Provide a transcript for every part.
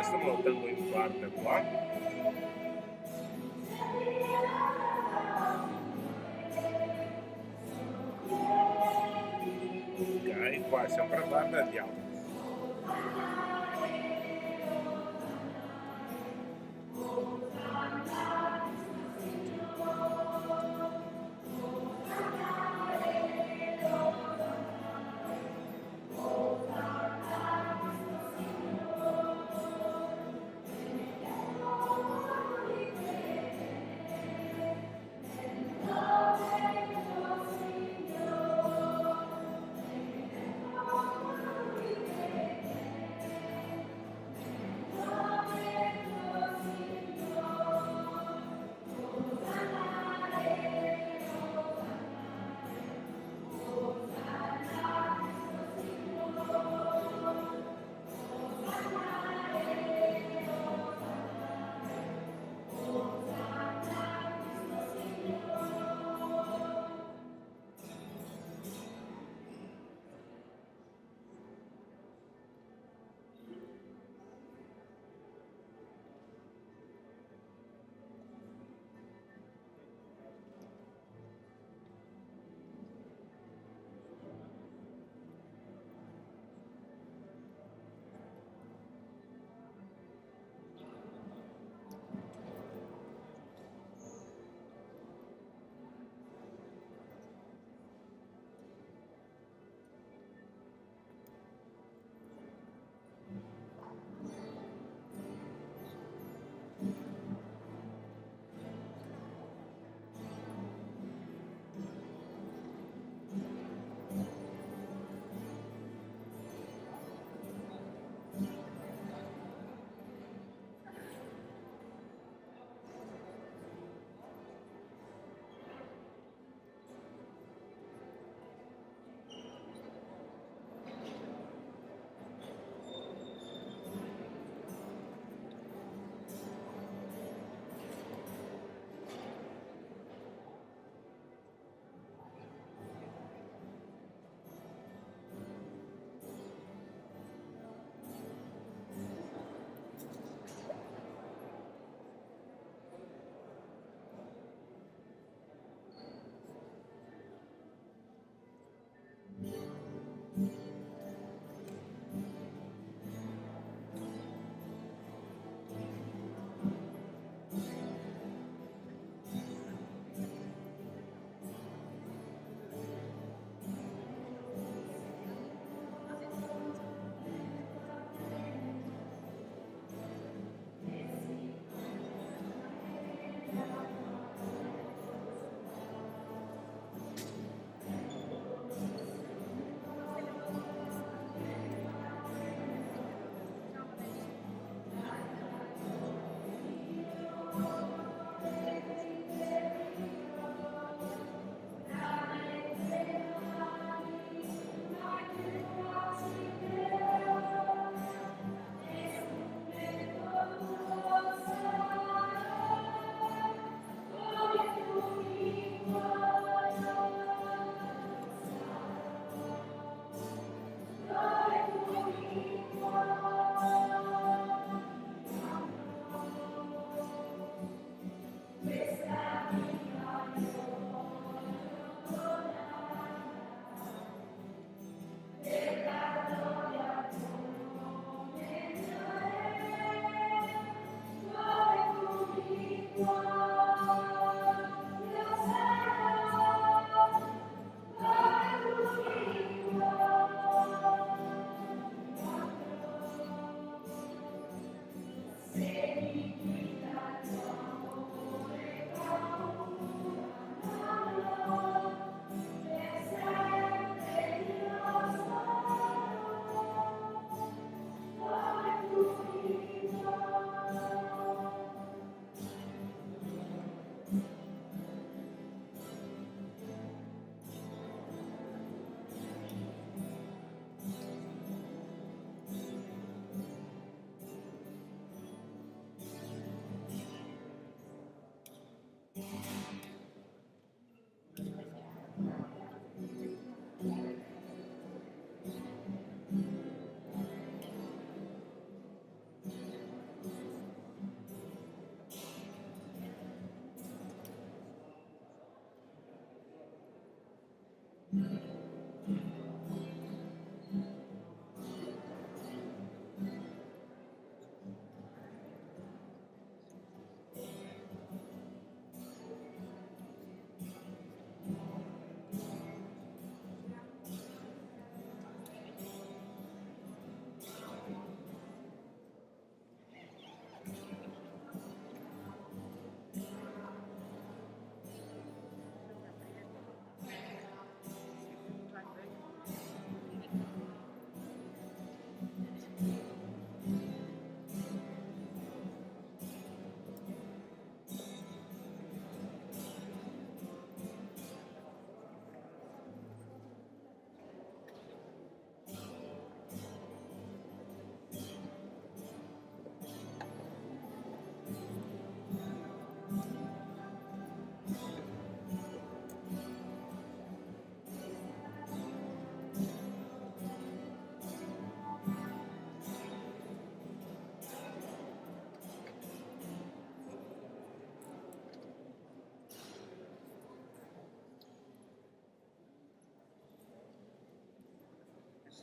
questo me lo tengo in parte qua. Ok, qua è sempre verde, andiamo.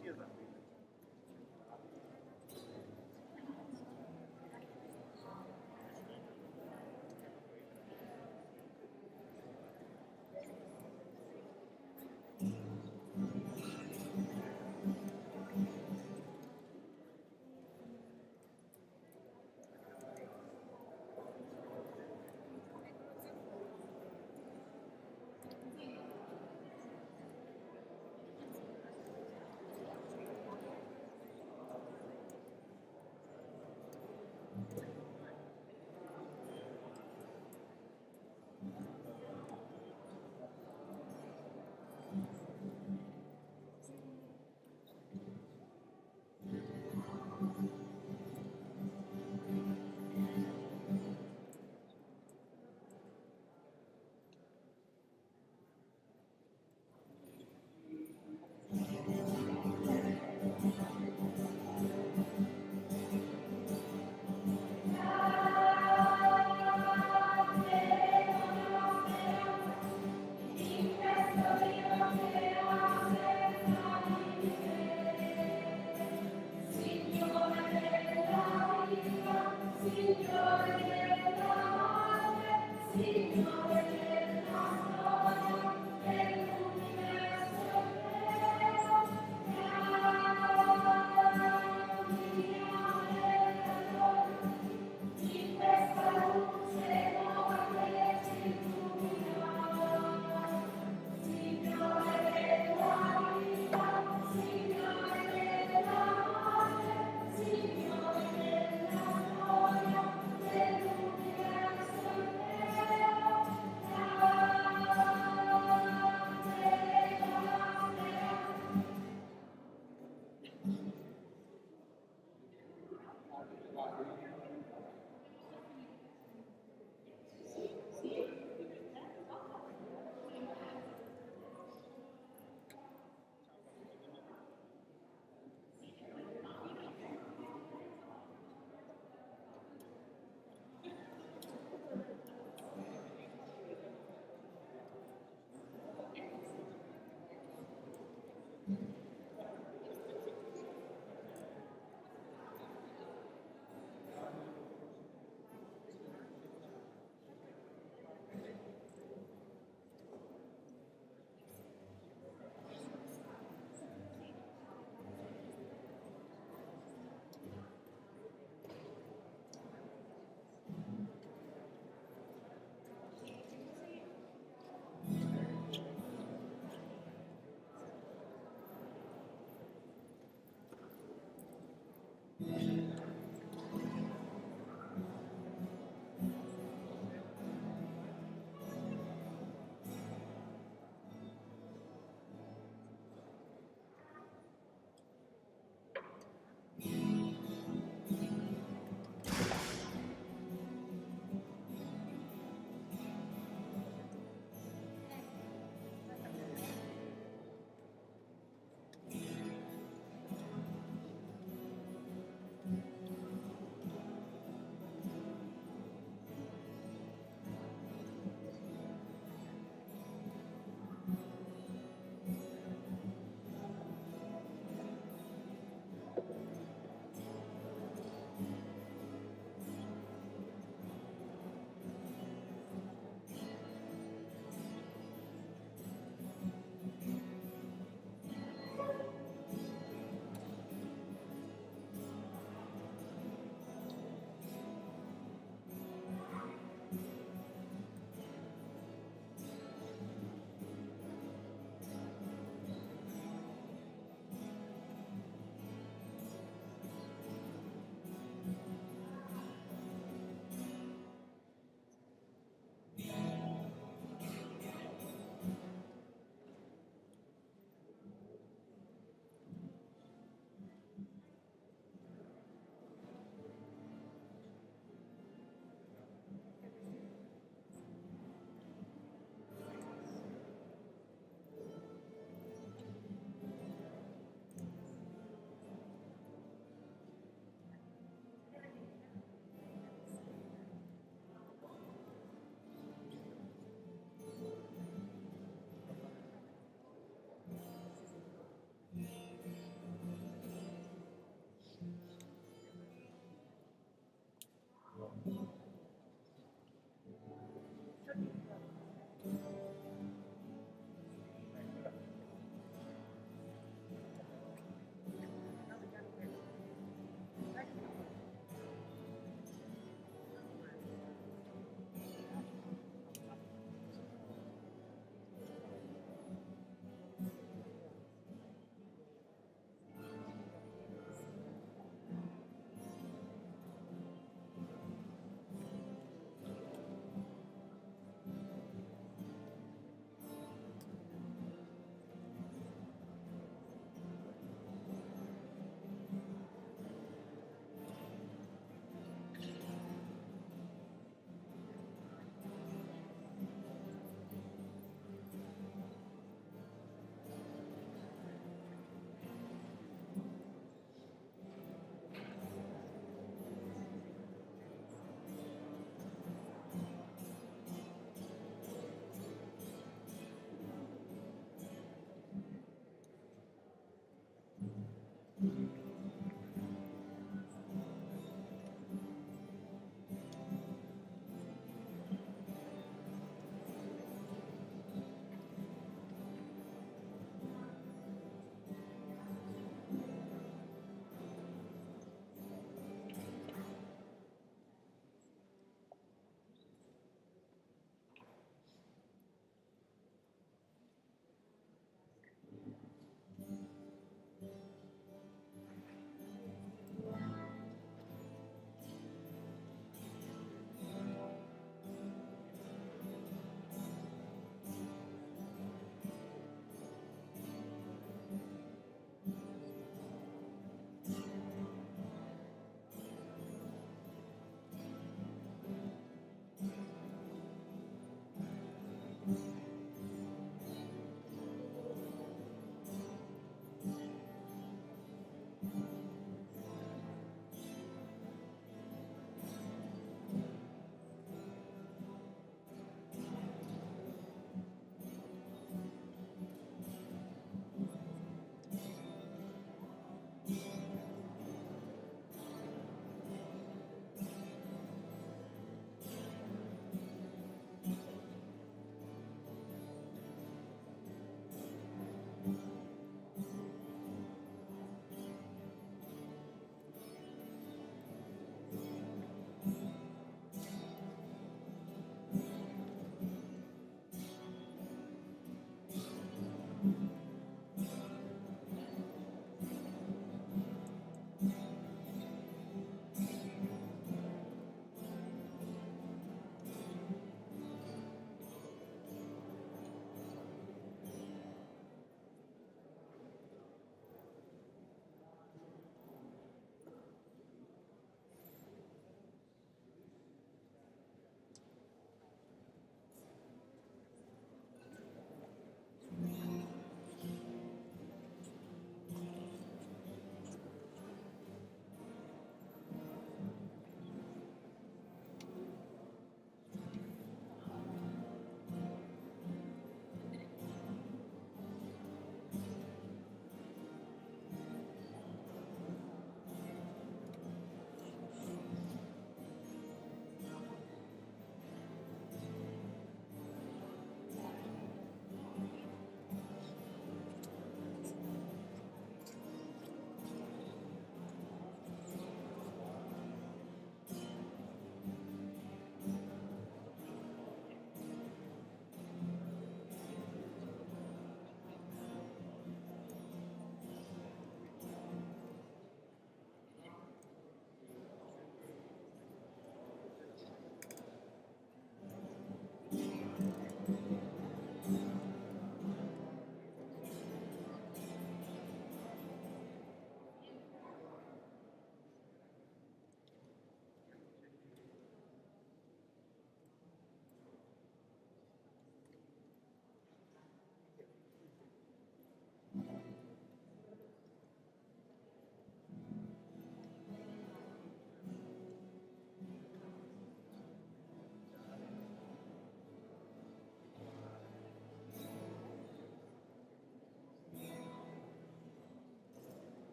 Sia da qui.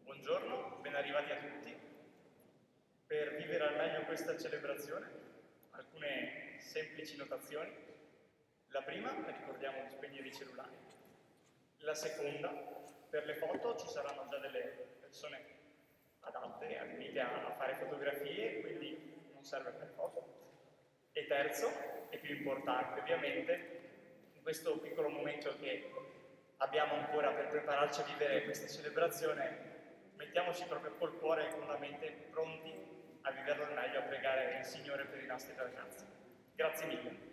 Buongiorno, ben arrivati a tutti. Per vivere al meglio questa celebrazione, alcune semplici notazioni. La prima, ricordiamo di spegnere i cellulari. La seconda, per le foto ci saranno già delle persone adatte, adibite a fare fotografie, quindi non serve fare foto. E terzo, e più importante ovviamente, in questo piccolo momento che abbiamo ancora per prepararci a vivere questa celebrazione, mettiamoci proprio col cuore e con la mente pronti a viverlo al meglio, a pregare il Signore per i nostri ragazzi. Grazie mille.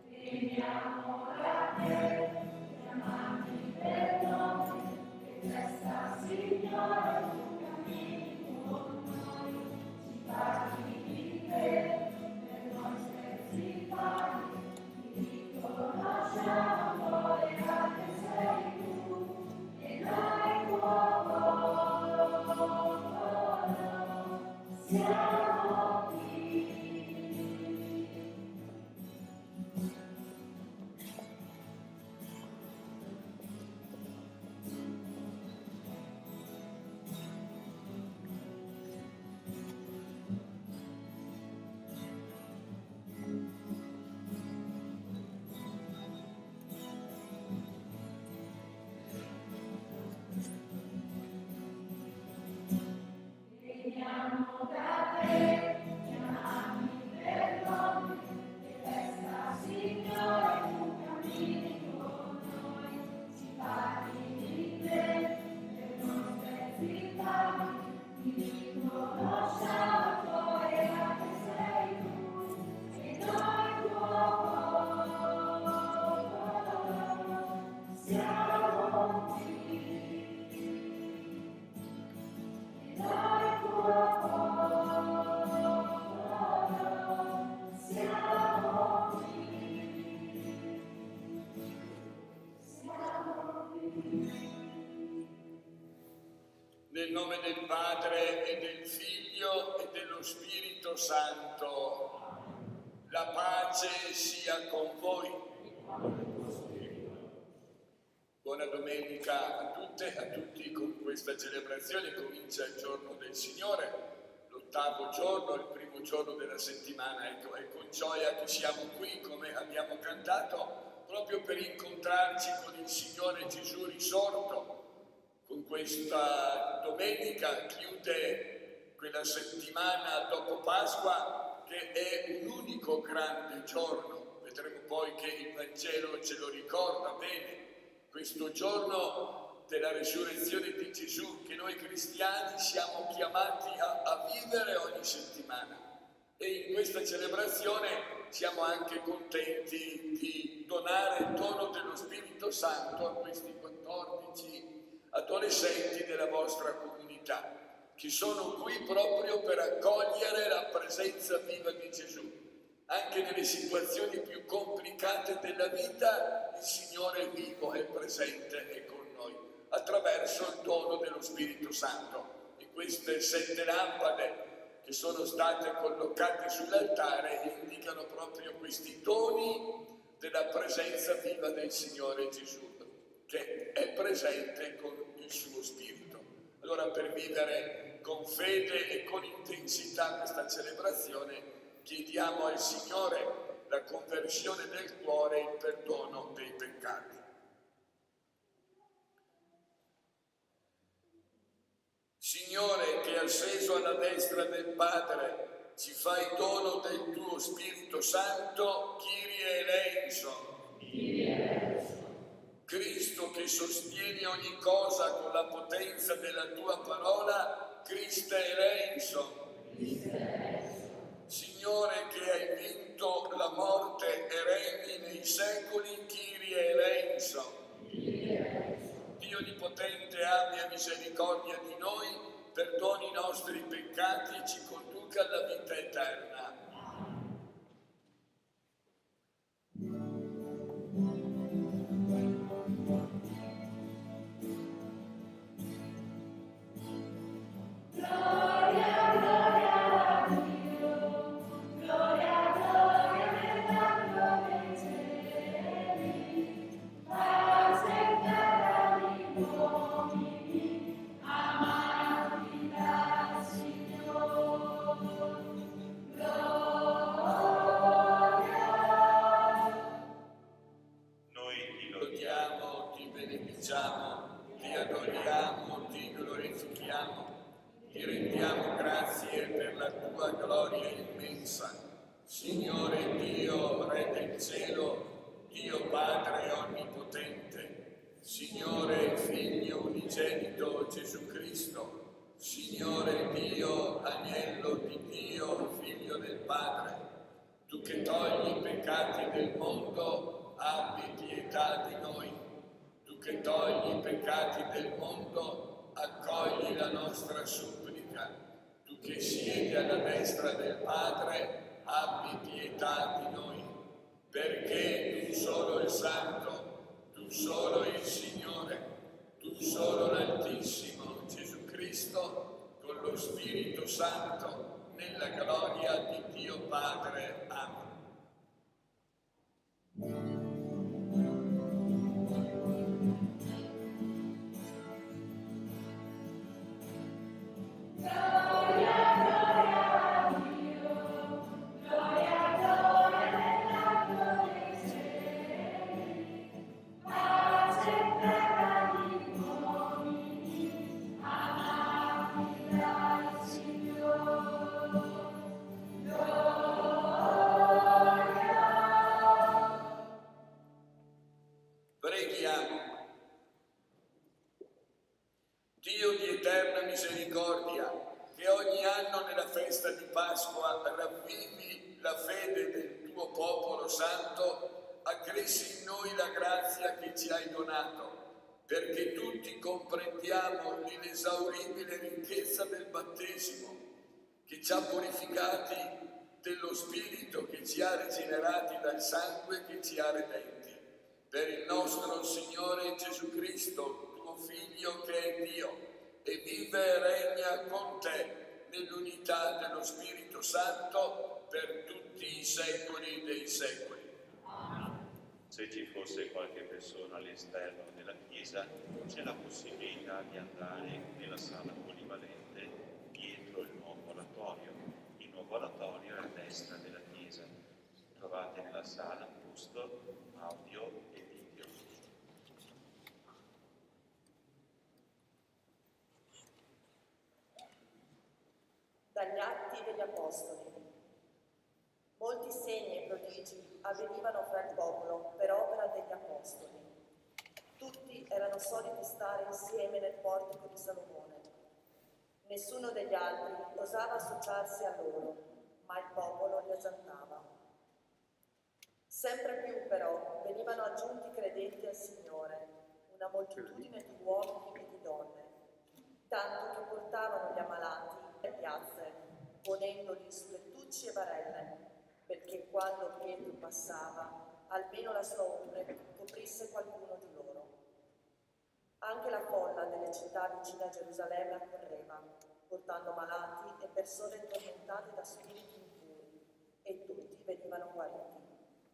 Veniamo da te. Nel nome del Padre e del Figlio e dello Spirito Santo, la pace sia con voi. Buona domenica a tutte e a tutti. Con questa celebrazione comincia il giorno del Signore, l'8° giorno, il primo giorno della settimana. Ecco, è con gioia che siamo qui, come abbiamo cantato, proprio per incontrarci con il Signore Gesù risorto. Con questa domenica chiude quella settimana dopo Pasqua, che è un unico grande giorno. Vedremo poi che il Vangelo ce lo ricorda bene, questo giorno della resurrezione di Gesù, che noi cristiani siamo chiamati a vivere ogni settimana. E in questa celebrazione siamo anche contenti di donare il dono dello Spirito Santo a questi 14 adolescenti della vostra comunità, che sono qui proprio per accogliere la presenza viva di Gesù. Anche nelle situazioni più complicate della vita, il Signore è vivo, è presente, è con noi, attraverso il dono dello Spirito Santo. E queste 7 lampade che sono state collocate sull'altare indicano proprio questi doni della presenza viva del Signore Gesù, che è presente con il suo Spirito. Allora, per vivere con fede e con intensità questa celebrazione, chiediamo al Signore la conversione del cuore e il perdono dei peccati. Signore, che asceso alla destra del Padre ci fai dono del tuo Spirito Santo, Kyrie eleison. Cristo, che sostieni ogni cosa con la potenza della tua parola, Christe eleison. Signore, che hai vinto la morte e regni nei secoli, Kyrie eleison. Dio Onnipotente, abbia misericordia di noi, perdoni i nostri peccati e ci conduca alla vita eterna. Ti adoriamo, ti glorifichiamo, ti rendiamo grazie per la tua gloria immensa. Signore Dio, Re del cielo, Dio Padre onnipotente, Signore Figlio unigenito Gesù Cristo, Signore Dio, Agnello di Dio, Figlio del Padre, tu che togli i peccati del mondo, abbi pietà di noi. Tu che togli i peccati del mondo, accogli la nostra supplica. Tu che siedi alla destra del Padre, abbi pietà di noi, perché tu solo il Santo, tu solo il Signore, tu solo l'Altissimo Gesù Cristo, con lo Spirito Santo, nella gloria di Dio Padre. Amen. Dio di eterna misericordia, che ogni anno nella festa di Pasqua ravvivi la fede del tuo popolo santo, accresci in noi la grazia che ci hai donato, perché tutti comprendiamo l'inesauribile ricchezza del battesimo, che ci ha purificati dello Spirito, che ci ha rigenerati dal sangue, che ci ha redenti. Per il nostro Signore Gesù Cristo, tuo Figlio che è Dio, e vive e regna con te nell'unità dello Spirito Santo per tutti i secoli dei secoli. Se ci fosse qualche persona all'esterno della chiesa, c'è la possibilità di andare nella sala polivalente dietro il nuovo oratorio. Il nuovo oratorio è a destra della chiesa. Trovate nella sala posto audio e video. Dagli Atti degli Apostoli. Molti segni e prodigi avvenivano fra il popolo per opera degli Apostoli. Tutti erano soliti stare insieme nel portico di Salomone. Nessuno degli altri osava associarsi a loro, ma il popolo li esaltava. Sempre più però venivano aggiunti credenti al Signore, una moltitudine di uomini e di donne, tanto che portavano gli ammalati alle piazze, ponendoli su lettucci e barelle, perché quando Pietro passava, almeno la sua ombre coprisse qualcuno di loro. Anche la folla delle città vicine a Gerusalemme accorreva, portando malati e persone tormentate da spiriti impuri, e tutti venivano guariti.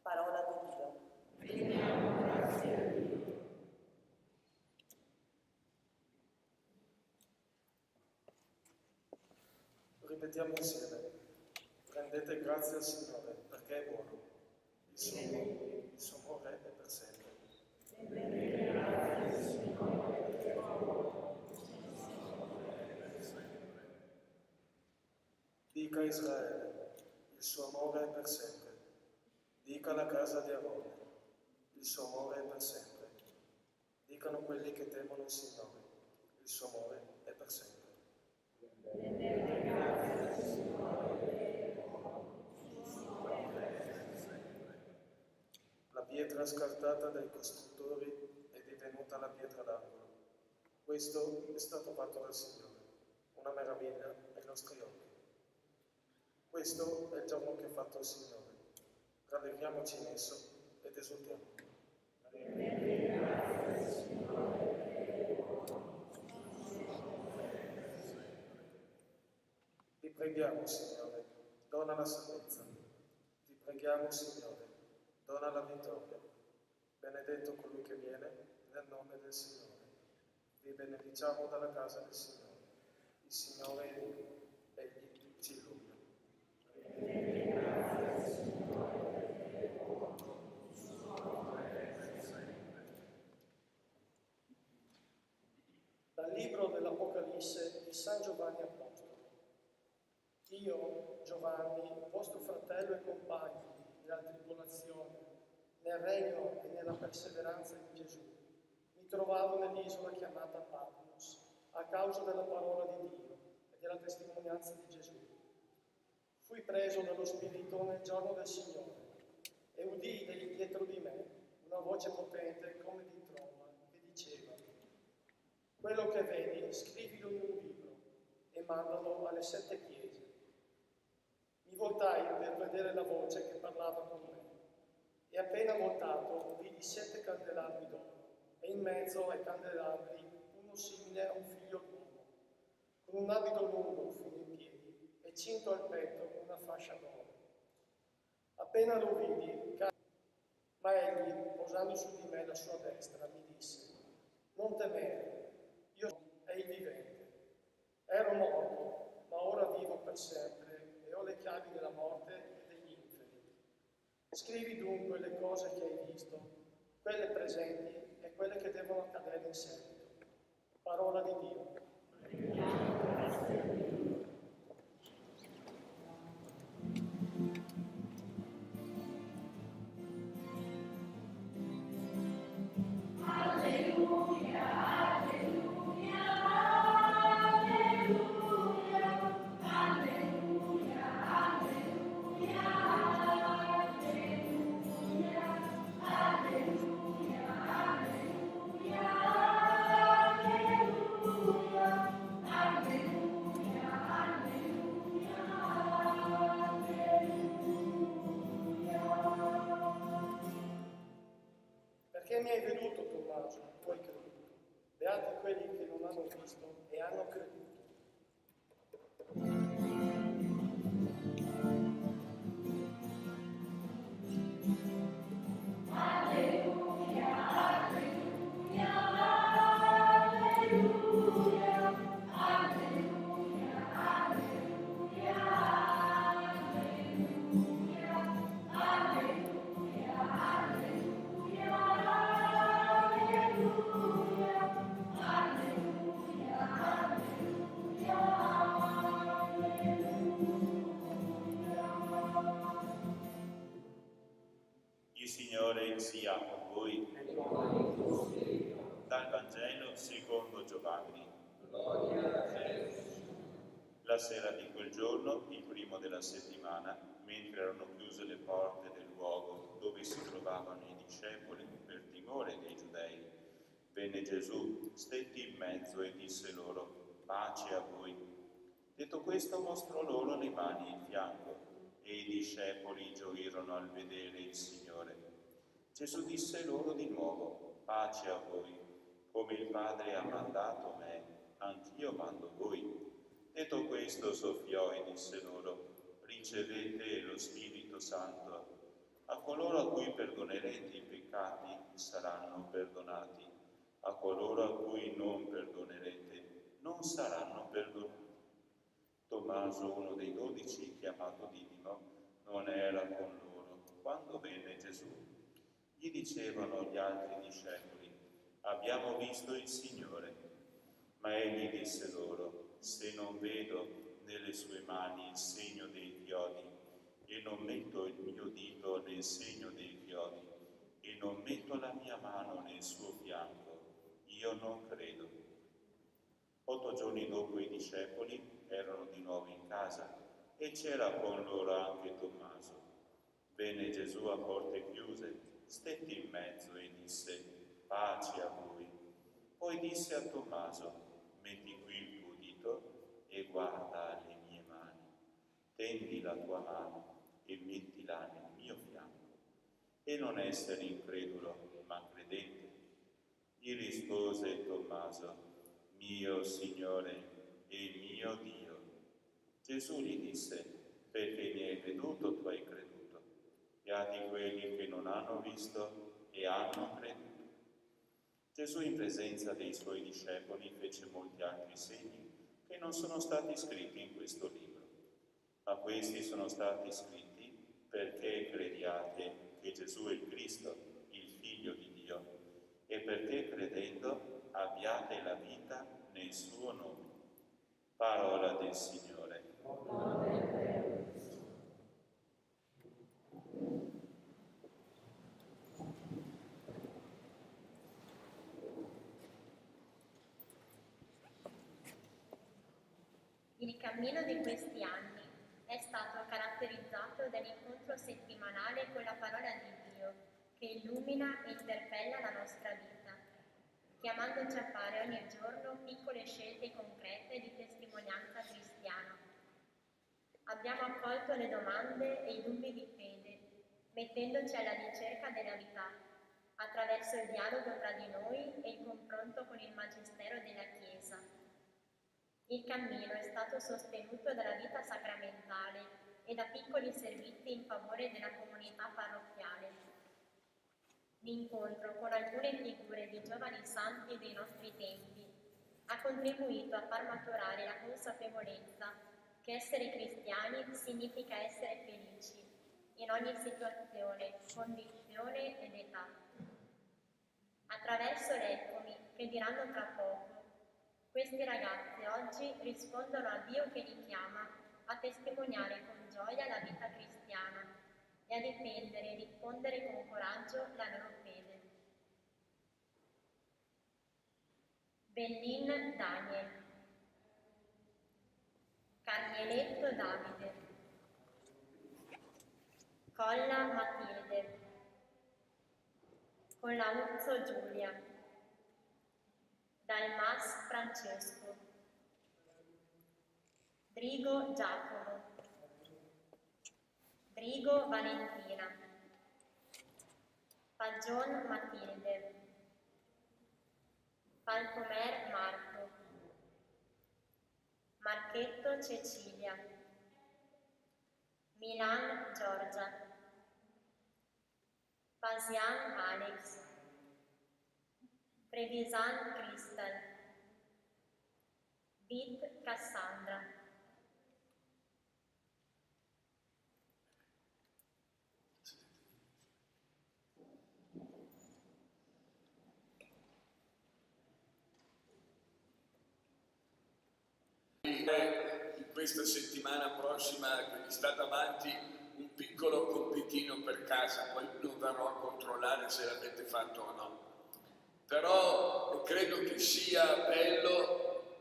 Parola di Dio. Grazie a Dio. Ripetiamo insieme. Rendete grazie al Signore, perché è buono. Il suo amore è per sempre. Rendete grazie al Signore, perché è buono. Dica Israele, il suo amore è per sempre. Dica la casa di Aarone, il suo amore è per sempre. Dicano quelli che temono il Signore, il suo amore è per sempre. Rendete grazie al Signore, perché è buono. La pietra scartata dai costruttori è divenuta la pietra d'angolo. Questo è stato fatto dal Signore, una meraviglia ai nostri occhi. Questo è il giorno che ha fatto il Signore. Rallegriamoci in esso ed esultiamo. Rendete grazie al Signore, perché è buono. Ti preghiamo, Signore, dona la salvezza. Ti preghiamo, Signore, dona la vittoria. Benedetto colui che viene nel nome del Signore. Vi benediciamo dalla casa del Signore. Il Signore è Dio, egli ci illumina. Rendete grazie al Signore, perché è buono. Dal libro dell'Apocalisse di San Giovanni Apostolo. Io, Giovanni, vostro fratello e compagno nella tribolazione, nel regno e nella perseveranza di Gesù, mi trovavo nell'isola chiamata Patmos, a causa della parola di Dio e della testimonianza di Gesù. Fui preso dallo Spirito nel giorno del Signore e udii dietro di me una voce potente come di tromba che diceva: quello che vedi, scrivilo in un libro e mandalo alle 7 chiese. Mi voltai per vedere la voce che parlava con me e appena voltato vidi 7 candelabri d'oro e in mezzo ai candelabri uno simile a un figlio d'uomo, con un abito lungo fino ai piedi e cinto al petto con una fascia d'oro. Appena lo vidi, ma egli, posando su di me la sua destra, mi disse: non temere, io sono il vivente. Ero morto, ma ora vivo per sempre e ho le chiavi della morte e degli inferi. Scrivi dunque le cose che hai visto, quelle presenti e quelle che devono accadere in seguito. Parola di Dio. perché mi hai veduto, Tommaso, tu hai creduto. Beati quelli che non hanno visto e hanno creduto. Il Signore sia con voi. Dal Vangelo secondo Giovanni. La sera di quel giorno, il primo della settimana, mentre erano chiuse le porte del luogo dove si trovavano i discepoli per timore dei giudei, venne Gesù, stette in mezzo e disse loro: pace a voi. Detto questo, mostrò loro le mani e il fianco, e i discepoli gioirono al vedere il Signore. Gesù disse loro di nuovo: pace a voi. Come il Padre ha mandato me, anch'io mando voi. Detto questo, soffiò e disse loro: ricevete lo Spirito Santo. A coloro a cui perdonerete i peccati saranno perdonati, a coloro a cui non perdonerete non saranno perdonati. Tommaso, uno dei 12, chiamato Didimo, non era con loro quando venne Gesù. Gli dicevano gli altri discepoli: abbiamo visto il Signore. Ma egli disse loro: se non vedo nelle sue mani il segno dei chiodi, e non metto il mio dito nel segno dei chiodi, e non metto la mia mano nel suo fianco, io non credo. 8 giorni dopo i discepoli erano di nuovo in casa, e c'era con loro anche Tommaso. Venne Gesù a porte chiuse, stette in mezzo e disse: pace a voi. Poi disse a Tommaso: metti qui il tuo dito e guarda le mie mani. Tendi la tua mano e mettila nel mio fianco. E non essere incredulo, ma credente. Gli rispose Tommaso: mio Signore e mio Dio. Gesù gli disse: perché mi hai veduto, tu hai creduto. Beati quelli che non hanno visto e hanno creduto. Gesù, in presenza dei suoi discepoli, fece molti altri segni che non sono stati scritti in questo libro. Ma questi sono stati scritti perché crediate che Gesù è il Cristo, il Figlio di Dio, e perché credendo abbiate la vita nel suo nome. Parola del Signore. Il cammino di questi anni è stato caratterizzato dall'incontro settimanale con la parola di Dio, che illumina e interpella la nostra vita, chiamandoci a fare ogni giorno piccole scelte concrete di testimonianza cristiana. Abbiamo accolto le domande e i dubbi di fede, mettendoci alla ricerca della verità, attraverso il dialogo tra di noi e il confronto con il Magistero della Chiesa. Il cammino è stato sostenuto dalla vita sacramentale e da piccoli servizi in favore della comunità parrocchiale. L'incontro con alcune figure di giovani santi dei nostri tempi ha contribuito a far maturare la consapevolezza che essere cristiani significa essere felici in ogni situazione, condizione ed età. Attraverso l'Eccomi, che diranno tra poco, questi ragazzi oggi rispondono a Dio che li chiama a testimoniare con gioia la vita cristiana e a difendere e diffondere con coraggio la loro fede. Bellin Daniel, Carnieletto Davide, Colla Matilde, Collauzzo Giulia, Dalmas Francesco, Drigo Giacomo, Drigo Valentina, Fagion Matilde, Falcomer Marco, Marchetto Cecilia, Milan Giorgia, Pasian Alex, Trevisan Crystal, Bit Cassandra. In questa settimana prossima che mi sta davanti un piccolo compitino per casa, poi non verrò a controllare se l'avete fatto o no. Però credo che sia bello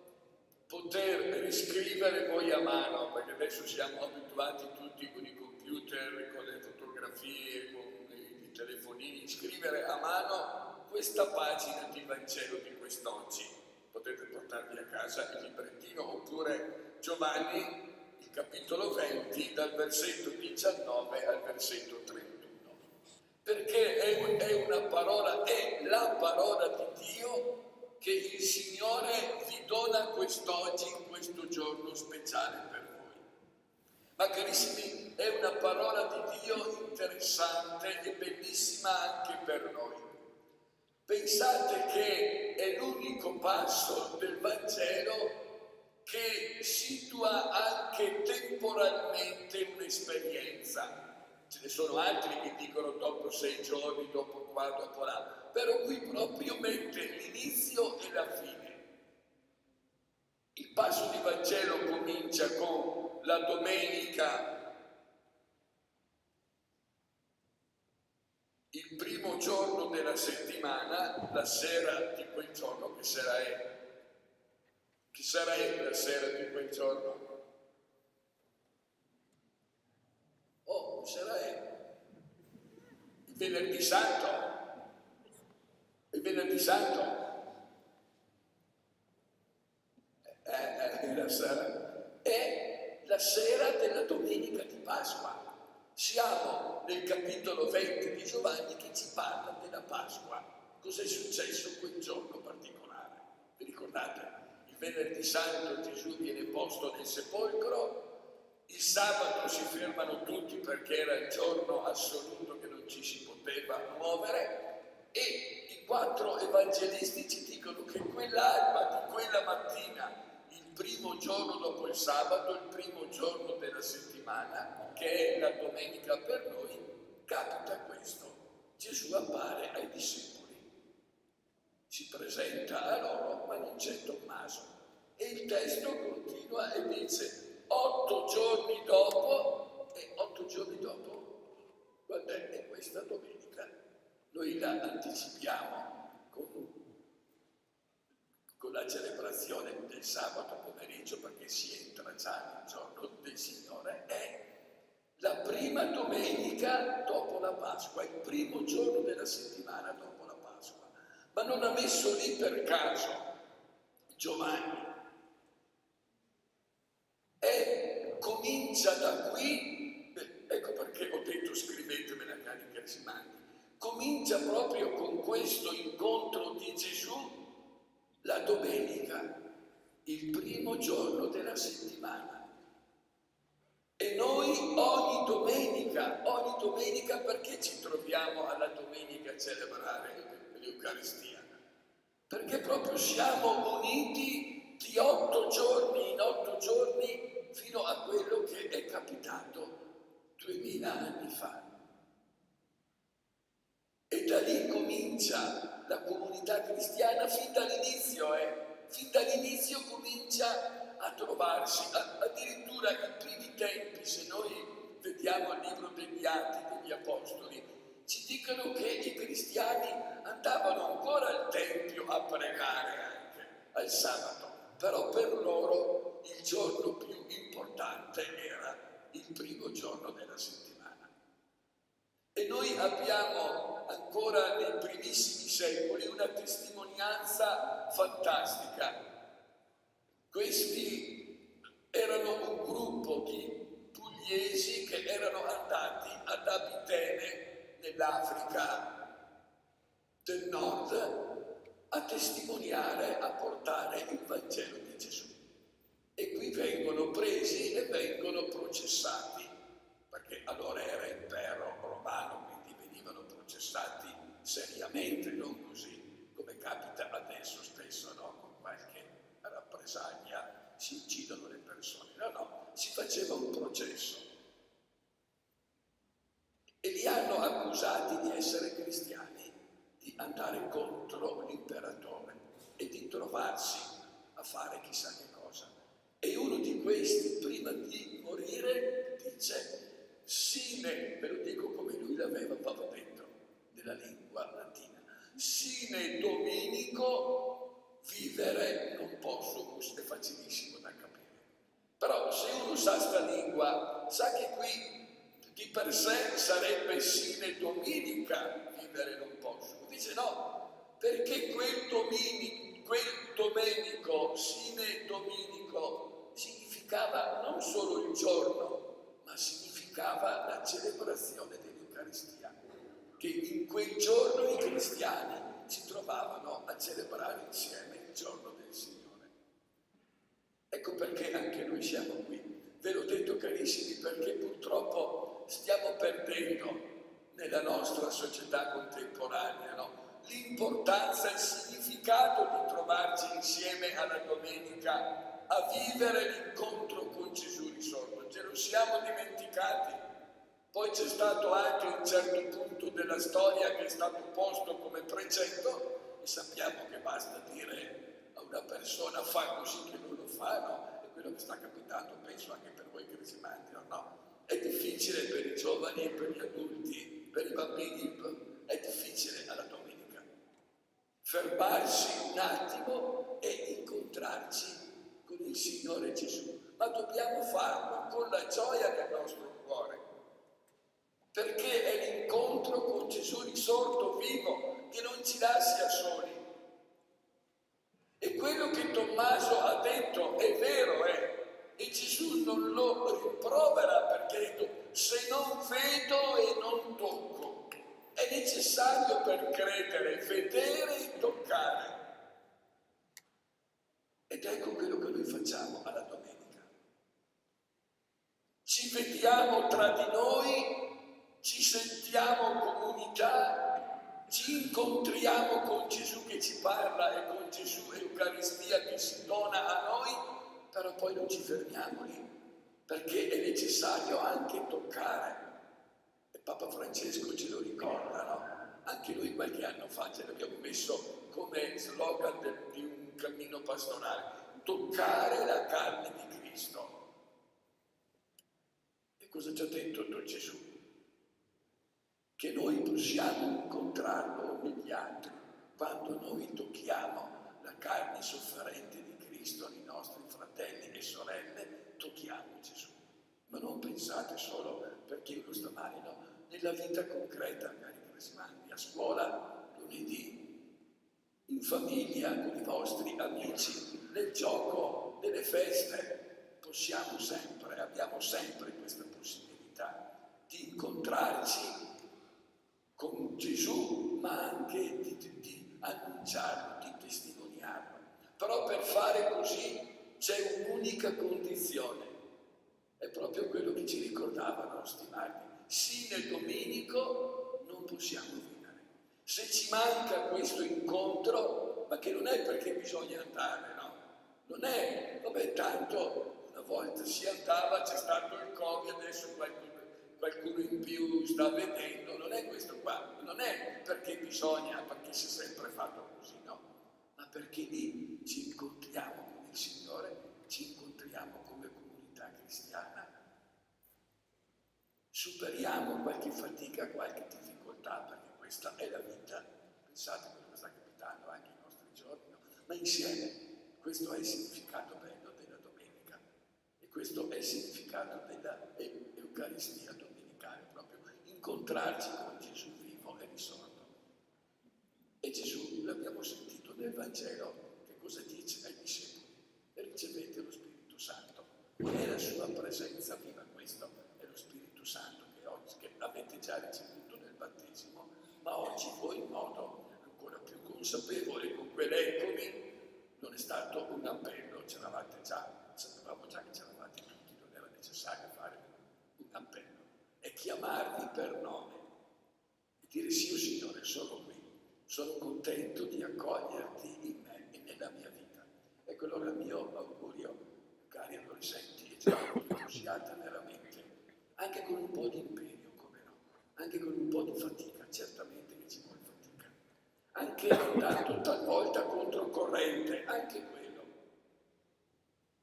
poter riscrivere voi a mano, perché adesso siamo abituati tutti con i computer, con le fotografie, con i telefonini, scrivere a mano questa pagina di Vangelo di quest'oggi. Potete portarvi a casa il librettino, oppure Giovanni, il capitolo 20, dal versetto 19 al versetto 31. Perché è una parola, è la parola di Dio che il Signore vi dona quest'oggi, in questo giorno speciale per voi. Ma carissimi, è una parola di Dio interessante e bellissima anche per noi. Pensate che è l'unico passo del Vangelo che situa anche temporalmente un'esperienza. Ce ne sono altri che dicono dopo 6 giorni, dopo qua, dopo là, però qui proprio mette l'inizio e la fine. Il passo di Vangelo comincia con la domenica, il primo giorno della settimana, la sera di quel giorno. Che sera è? Che sera è la sera di quel giorno? Oh, che sera è? Il venerdì santo? Il venerdì santo? È la sera della domenica di Pasqua. Siamo nel capitolo 20 di Giovanni che ci parla della Pasqua. Cos'è successo quel giorno particolare? Vi ricordate? Il venerdì santo Gesù viene posto nel sepolcro, il sabato si fermano tutti perché era il giorno assoluto che non ci si poteva muovere, e i 4 evangelisti ci dicono che quell'alba di quella mattina, il primo giorno dopo il sabato, il primo giorno della settimana, che è la domenica per noi, capita questo. Gesù appare ai discepoli, si presenta a loro, ma non c'è Tommaso. E il testo continua e dice 8 giorni dopo, e 8 giorni dopo, quando è questa domenica? Noi la anticipiamo con la celebrazione del sabato pomeriggio, perché si entra già nel giorno del Signore. È la prima domenica dopo la Pasqua, il primo giorno della settimana dopo la Pasqua. Ma non ha messo lì per caso Giovanni. E comincia da qui, ecco perché ho detto scrivetemela, cari carsimanti, comincia proprio con questo incontro di Gesù la domenica, il primo giorno della settimana. E noi ogni domenica, perché ci troviamo alla domenica a celebrare l'Eucaristia? Perché proprio siamo uniti di 8 giorni in 8 giorni fino a quello che è capitato 2000 anni fa. E da lì comincia la comunità cristiana, fin dall'inizio comincia a trovarsi, addirittura i primi tempi, se noi vediamo il libro degli Atti degli Apostoli, ci dicono che i cristiani andavano ancora al Tempio a pregare anche al sabato, però per loro il giorno più importante era il primo giorno della settimana. E noi abbiamo ancora nei primissimi secoli una testimonianza fantastica. Questi erano un gruppo di pugliesi che erano andati ad Abitene, nell'Africa, nord a testimoniare, a portare il Vangelo di Gesù. E qui vengono presi e vengono processati, perché allora era impero romano, quindi venivano processati seriamente, non così come capita adesso spesso, no? Con qualche rappresaglia si uccidono le persone. No, si faceva un processo. E li hanno accusati di essere cristiani, di andare contro l'imperatore e di trovarsi a fare chissà che cosa. E uno di questi, prima di morire, dice: sine, ve lo dico come lui l'aveva proprio detto, nella lingua latina, sine Dominico vivere non posso, è facilissimo da capire. Però se uno sa sta lingua, sa che qui di per sé sarebbe sine dominica vivere non posso. Dice no, perché quel domenico, sine dominico, significava non solo il giorno, ma significava la celebrazione dell'Eucaristia, che in quel giorno i cristiani si trovavano a celebrare insieme il giorno del Signore. Ecco perché anche noi siamo qui. Ve l'ho detto, carissimi, perché purtroppo stiamo perdendo nella nostra società contemporanea, no? L'importanza e il significato di trovarci insieme alla domenica a vivere l'incontro con Gesù risorto. Ce lo siamo dimenticati. Poi c'è stato anche un certo punto della storia che è stato posto come precetto e sappiamo che basta dire a una persona fa così che non lo fa, no? Quello che sta capitando, penso anche per voi cresimanti, no? È difficile per i giovani e per gli adulti, per i bambini, è difficile alla domenica fermarsi un attimo e incontrarci con il Signore Gesù, ma dobbiamo farlo con la gioia del nostro cuore, perché è l'incontro con Gesù risorto vivo che non ci lascia soli. E quello che Tommaso ha detto è vero, e Gesù non lo rimprovera perché ha detto: se non vedo e non tocco. È necessario per credere vedere e toccare. Ed ecco quello che noi facciamo alla domenica. Ci vediamo tra di noi, ci sentiamo comunità, ci incontriamo con Gesù che ci parla e con Gesù Eucaristia che si dona a noi, però poi non ci fermiamo lì, perché è necessario anche toccare. E Papa Francesco ce lo ricorda, no? Anche noi qualche anno fa ce l'abbiamo messo come slogan di un cammino pastorale: toccare la carne di Cristo. E cosa ci ha detto Gesù? Che noi possiamo incontrarlo negli altri quando noi tocchiamo la carne sofferente di Cristo nei nostri fratelli e sorelle, tocchiamo Gesù. Ma non pensate solo perché uno sta male, no? Nella vita concreta, cari cresimanti, a scuola, lunedì, in famiglia, con i vostri amici, nel gioco, nelle feste, abbiamo sempre questa possibilità di incontrarci con Gesù, ma anche di annunciarlo, di testimoniarlo. Però per fare così c'è un'unica condizione, è proprio quello che ci ricordavano, stimati: sine domenico non possiamo vivere. Se ci manca questo incontro, ma che non è perché bisogna andare, no? Non è, vabbè, tanto una volta si andava, c'è stato il Covid, adesso qualcuno in più sta vedendo, non è questo qua, non è perché bisogna, perché si è sempre fatto così, no? Ma perché lì ci incontriamo con il Signore, ci incontriamo come comunità cristiana, superiamo qualche fatica, qualche difficoltà, perché questa è la vita. Pensate a quello che sta capitando anche ai nostri giorni, no? Ma insieme questo è il significato bello della domenica e questo è il significato della Eucaristia domenicale, proprio incontrarci con Gesù vivo e risorto. E Gesù, l'abbiamo sentito nel Vangelo, che cosa dice ai discepoli? E ricevete lo Spirito Santo. È la sua presenza viva, questo è lo Spirito Santo che oggi che avete già ricevuto nel battesimo, ma oggi voi in modo ancora più consapevole con quell'eccomi, non è stato un appello, c'eravate già, sapevamo già che c'eravate tutti, non era necessario fare un appello, è chiamarvi per nome e dire sì, Signore, sono qui, sono contento di accoglierti in me e nella mia vita. Ecco allora il mio augurio, cari adolescenti e giovani, che possiate veramente, anche con un po' di impegno, come no, anche con un po' di fatica, certamente che ci vuole fatica, anche andando talvolta controcorrente, anche quello,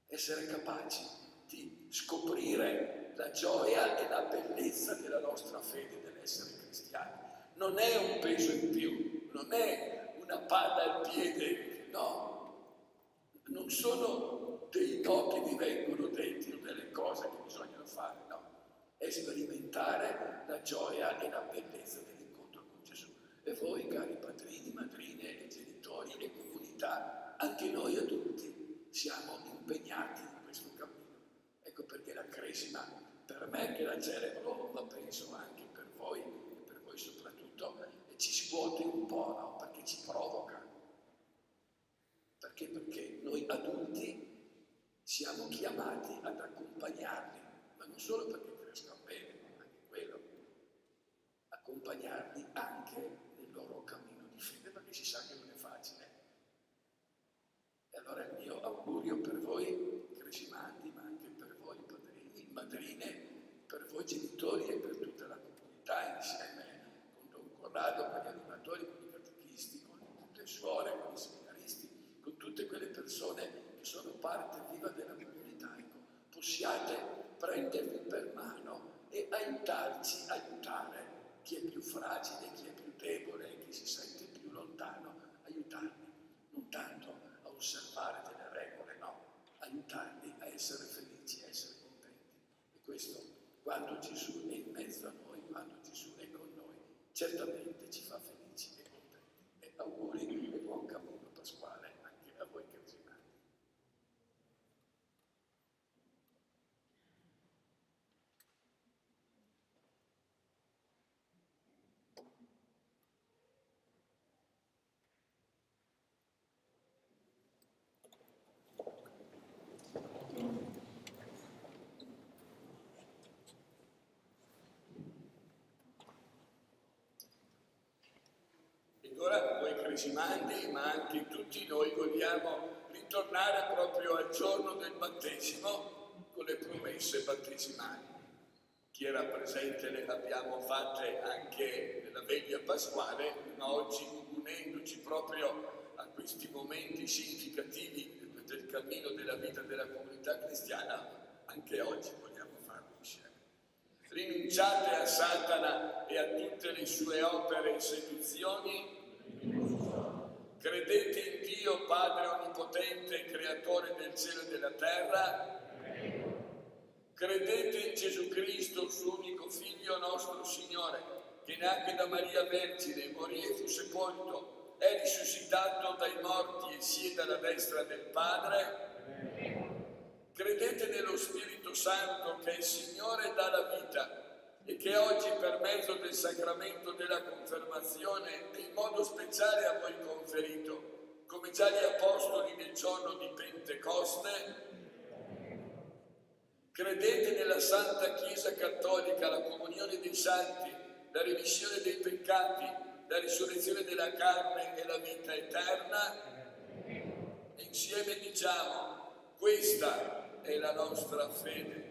essere capaci di scoprire la gioia e la bellezza della nostra fede, dell'essere cristiani. Non è un peso in più, non è una palla al piede, no, non sono dei no che vi vengono detti o delle cose che bisogna fare, no, è sperimentare la gioia e la bellezza dell'incontro con Gesù. E voi, cari padrini, madrine e genitori e comunità, anche noi adulti siamo impegnati in questo cammino. Ecco perché la Cresima, per me che la celebro, ma penso anche per voi e per voi soprattutto, ci scuote un po', no? Perché ci provoca. Perché noi adulti siamo chiamati ad accompagnarli, ma non solo perché crescano bene, anche quello, accompagnarli anche nel loro cammino di fede, perché si sa che non è facile. E allora il mio augurio per voi cresimanti, ma anche per voi padrini, madrine, per voi genitori e per tutta la comunità insieme con Don Corrado, con gli animatori, con i catechisti, con le suore, con i seminaristi, con tutte quelle persone che sono parte viva della comunità. Ecco, possiate prendervi per mano e aiutarci, aiutare chi è più fragile, chi è più debole, chi si sente più lontano, aiutarli, non tanto a osservare delle regole, no, aiutarli a essere felici, a essere contenti. E questo, quando Gesù è in mezzo a noi, quando Gesù è con noi, certamente ci fa felici e contenti. E auguri e buon cammino pasquale anche a voi cresimati. Ed ora voi cresimandi, ma anche tutti noi vogliamo ritornare proprio al giorno del battesimo con le promesse battesimali. Chi era presente le abbiamo fatte anche nella veglia pasquale, ma oggi unendoci proprio a questi momenti significativi del cammino della vita della comunità cristiana, anche oggi vogliamo farlo insieme. Rinunciate a Satana e a tutte le sue opere e seduzioni. Credete in Dio Padre Onnipotente, Creatore del cielo e della terra. Credete in Gesù Cristo, suo unico Figlio, nostro Signore, che nacque da Maria Vergine, morì e fu sepolto, è risuscitato dai morti e siede alla destra del Padre. Credete nello Spirito Santo, che è il Signore e dà la vita, e che oggi per mezzo del sacramento della confermazione e in modo speciale a voi conferito, come già gli Apostoli nel giorno di Pentecoste. Credete nella Santa Chiesa Cattolica, la comunione dei santi, la remissione dei peccati, la risurrezione della carne e la vita eterna. E insieme diciamo, questa è la nostra fede.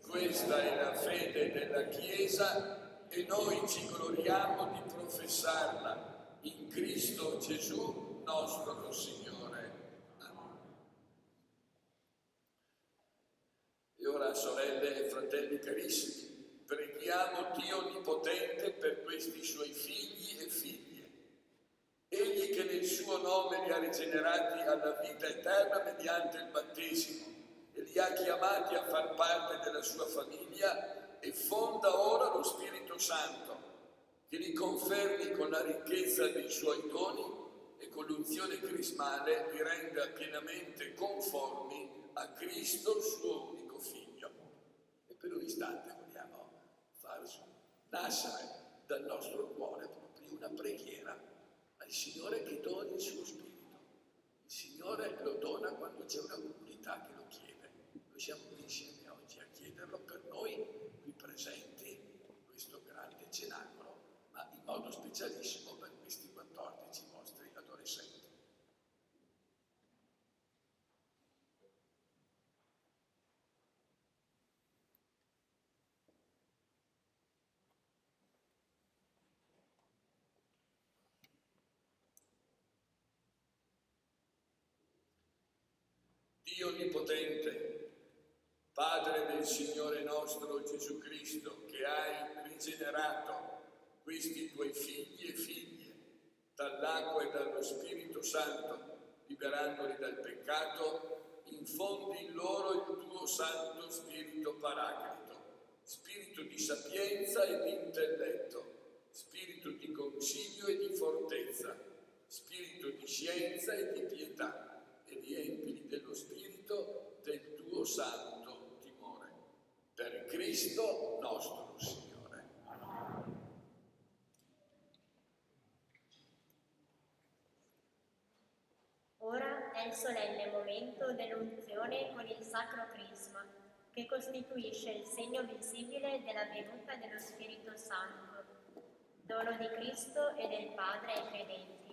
Questa è la fede della Chiesa e noi ci gloriamo di professarla in Cristo Gesù, nostro Signore. Amen. E ora, sorelle e fratelli carissimi, preghiamo Dio Onnipotente per questi Suoi figli e figlie. Egli che nel Suo nome li ha rigenerati alla vita eterna mediante il battesimo, e li ha chiamati a far parte della sua famiglia e fonda ora lo Spirito Santo, che li confermi con la ricchezza dei suoi doni e con l'unzione crismale li renda pienamente conformi a Cristo, suo unico Figlio. E per un istante vogliamo far nascere dal nostro cuore proprio una preghiera al Signore che dona il suo Spirito. Il Signore lo dona quando c'è una comunità che lo chiede. Noi siamo qui insieme oggi a chiederlo per noi qui presenti in questo grande cenacolo, ma in modo specialissimo per questi 14 vostri adolescenti. Dio Onnipotente, Padre del Signore nostro Gesù Cristo, che hai rigenerato questi tuoi figli e figlie dall'acqua e dallo Spirito Santo, liberandoli dal peccato, infondi in loro il tuo Santo Spirito Paraclito, spirito di sapienza e di intelletto, spirito di consiglio e di fortezza, spirito di scienza e di pietà, e riempili dello spirito del tuo santo timore. Per Cristo nostro Signore. Ora è il solenne momento dell'unzione con il Sacro Crisma, che costituisce il segno visibile della venuta dello Spirito Santo, dono di Cristo e del Padre ai credenti.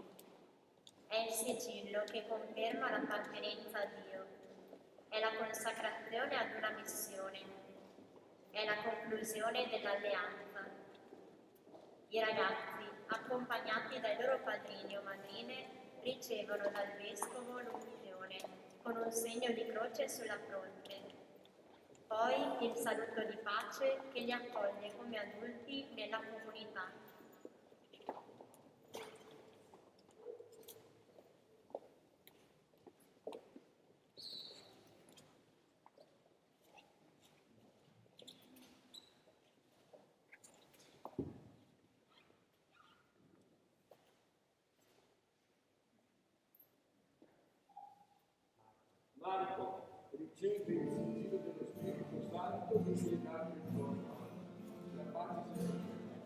È il sigillo che conferma l'appartenenza a Dio, è la consacrazione ad una missione, è la conclusione dell'alleanza. I ragazzi, accompagnati dai loro padrini o madrine, ricevono dal Vescovo l'unzione con un segno di croce sulla fronte. Poi il saluto di pace che li accoglie come adulti nella comunità. Marco riceve il sigillo dello Spirito Santo che si è dato in giorno. La pace sia con te.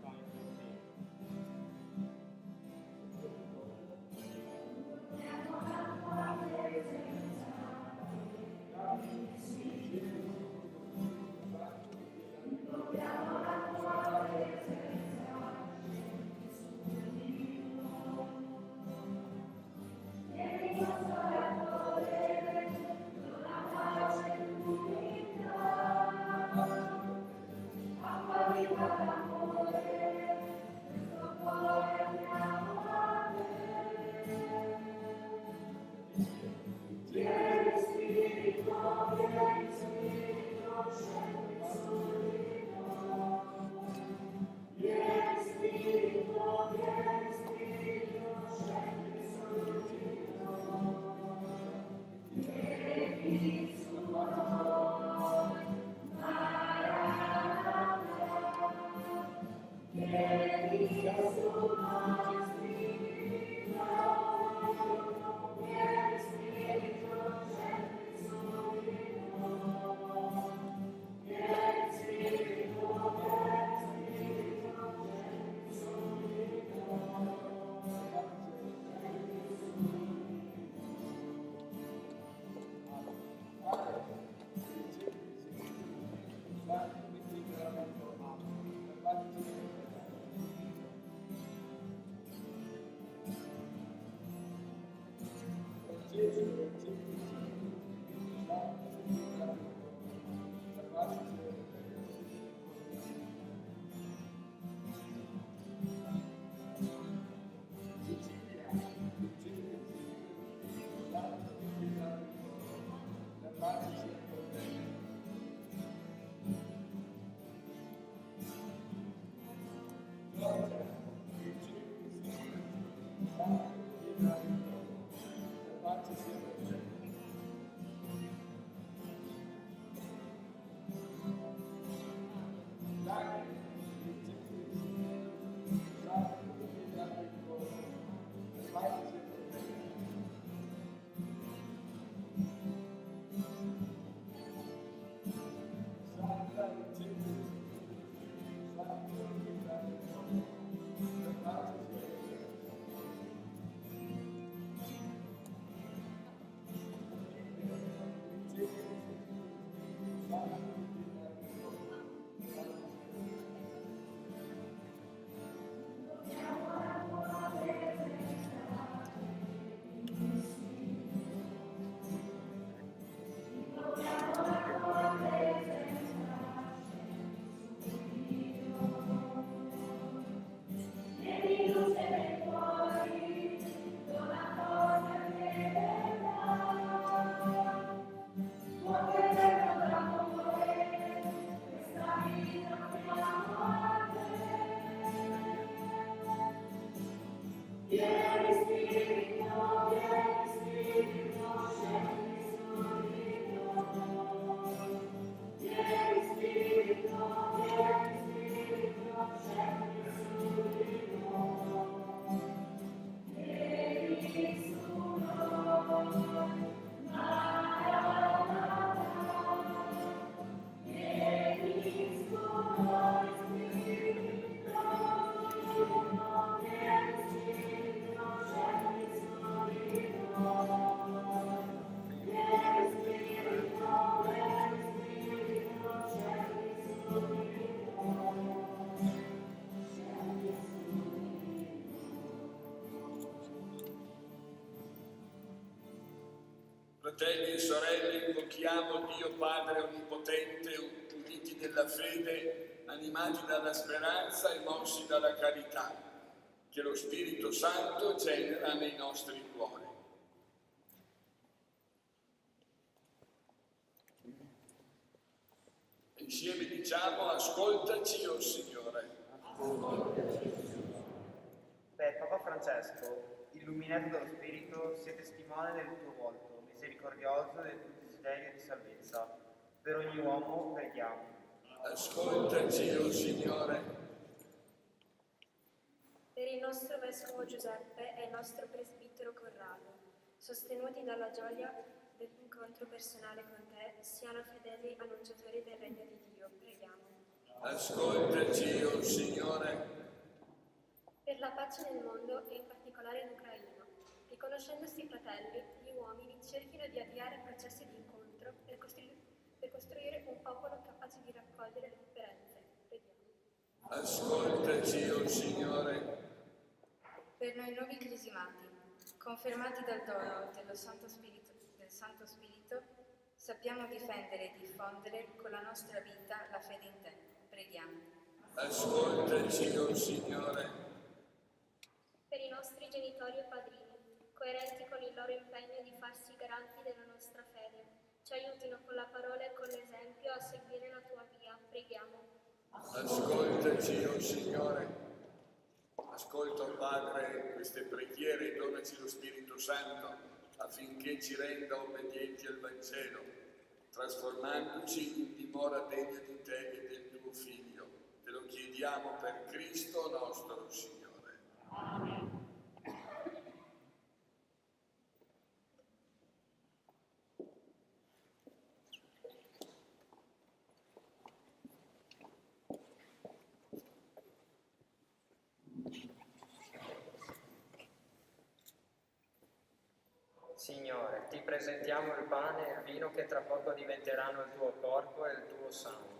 Fratelli e sorelle, invochiamo Dio Padre Onnipotente, uniti nella fede, animati dalla speranza e mossi dalla carità, che lo Spirito Santo genera nei nostri cuori. Insieme diciamo: ascoltaci, o Signore. Per Papa Francesco, illuminato dallo Spirito, sia testimone del tuo volto, misericordioso del tuo desiderio di salvezza. Per ogni uomo preghiamo. Ascoltaci, o Signore. Per il nostro Vescovo Giuseppe e il nostro Presbitero Corrado, sostenuti dalla gioia dell'incontro personale con te, siano fedeli annunciatori del Regno di Dio. Preghiamo. Ascoltaci, o Signore. Per la pace nel mondo e in particolare in Ucraina, riconoscendosi fratelli, gli uomini cerchino di avviare processi di incontro per costruire un popolo capace di raccogliere le differenze. Preghiamo. Ascoltaci, o Signore. Per noi nuovi crisimati, confermati dal dono del Santo Spirito, sappiamo difendere e diffondere con la nostra vita la fede in te. Preghiamo. Ascoltaci, o Signore. Per i nostri genitori e padrini, coerenti con il loro impegno di farsi garanti della nostra fede, ci aiutino con la parola e con l'esempio a seguire la tua via. Preghiamo. Ascoltaci, o Signore. Ascolta, Padre, queste preghiere e donaci lo Spirito Santo affinché ci renda obbedienti al Vangelo, trasformandoci in dimora degna di te e del tuo Figlio. Te lo chiediamo per Cristo nostro Signore. Amen. Signore, ti presentiamo il pane e il vino che tra poco diventeranno il tuo corpo e il tuo sangue.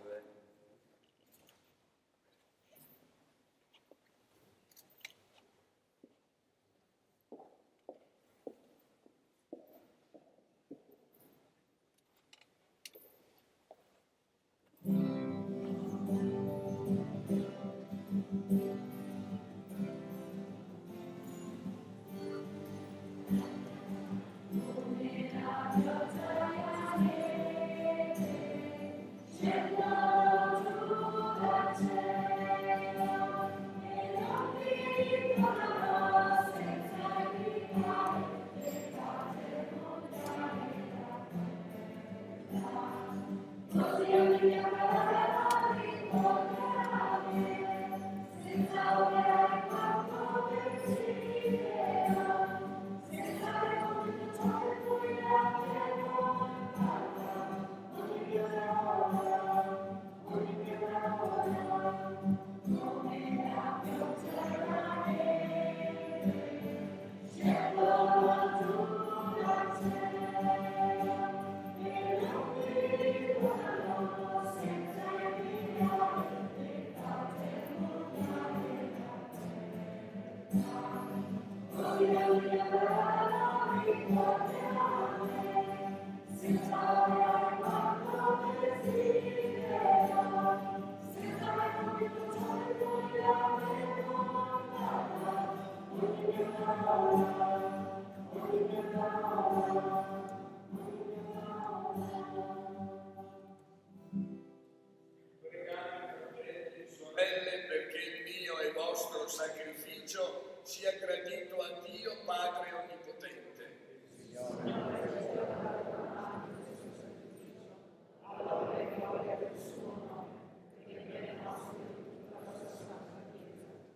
Sorelle, perché il mio e vostro sacrificio sia gradito a Dio Padre Onnipotente.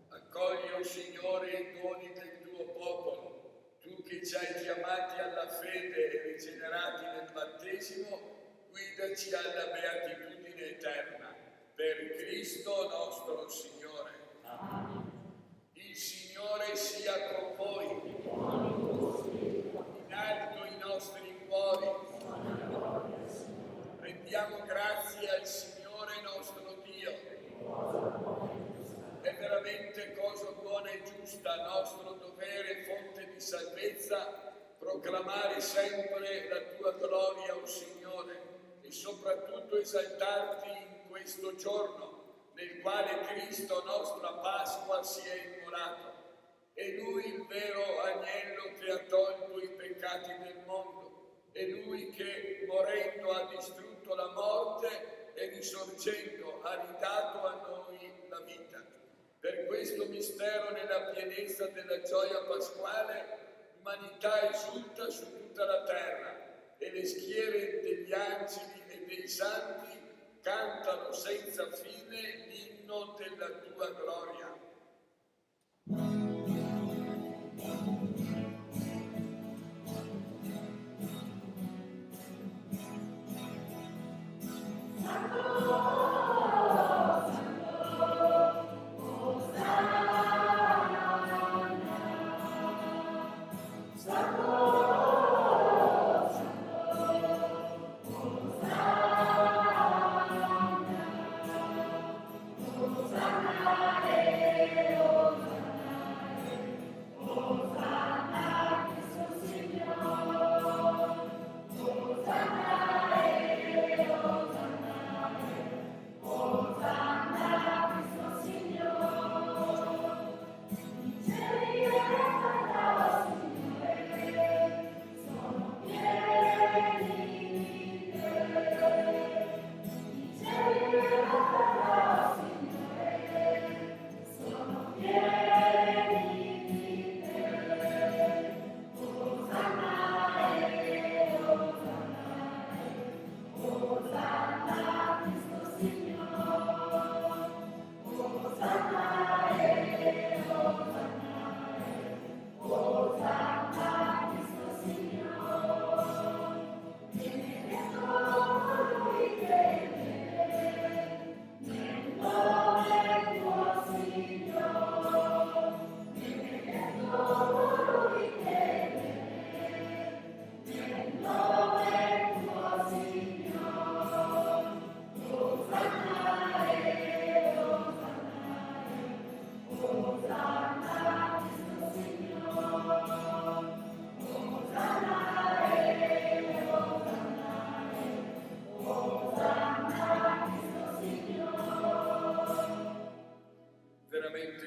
Accogli, o Signore, i doni del tuo popolo, tu che ci hai chiamati alla fede e rigenerati nel battesimo, guidaci alla beatitudine eterna. Per Cristo nostro Signore. Amen. Il Signore sia con voi. In alto i nostri cuori. Rendiamo grazie al Signore nostro Dio. È veramente cosa buona e giusta, nostro dovere e fonte di salvezza, proclamare sempre la tua gloria, o Signore, e soprattutto esaltarti in questo giorno nel quale Cristo, nostra Pasqua, si è immolato. È Lui il vero agnello che ha tolto i peccati del mondo, è Lui che morendo ha distrutto la morte e risorgendo ha ridato a noi la vita. Per questo mistero, nella pienezza della gioia pasquale, l'umanità esulta su tutta la terra e le schiere degli angeli e dei santi cantano senza fine l'inno della tua gloria.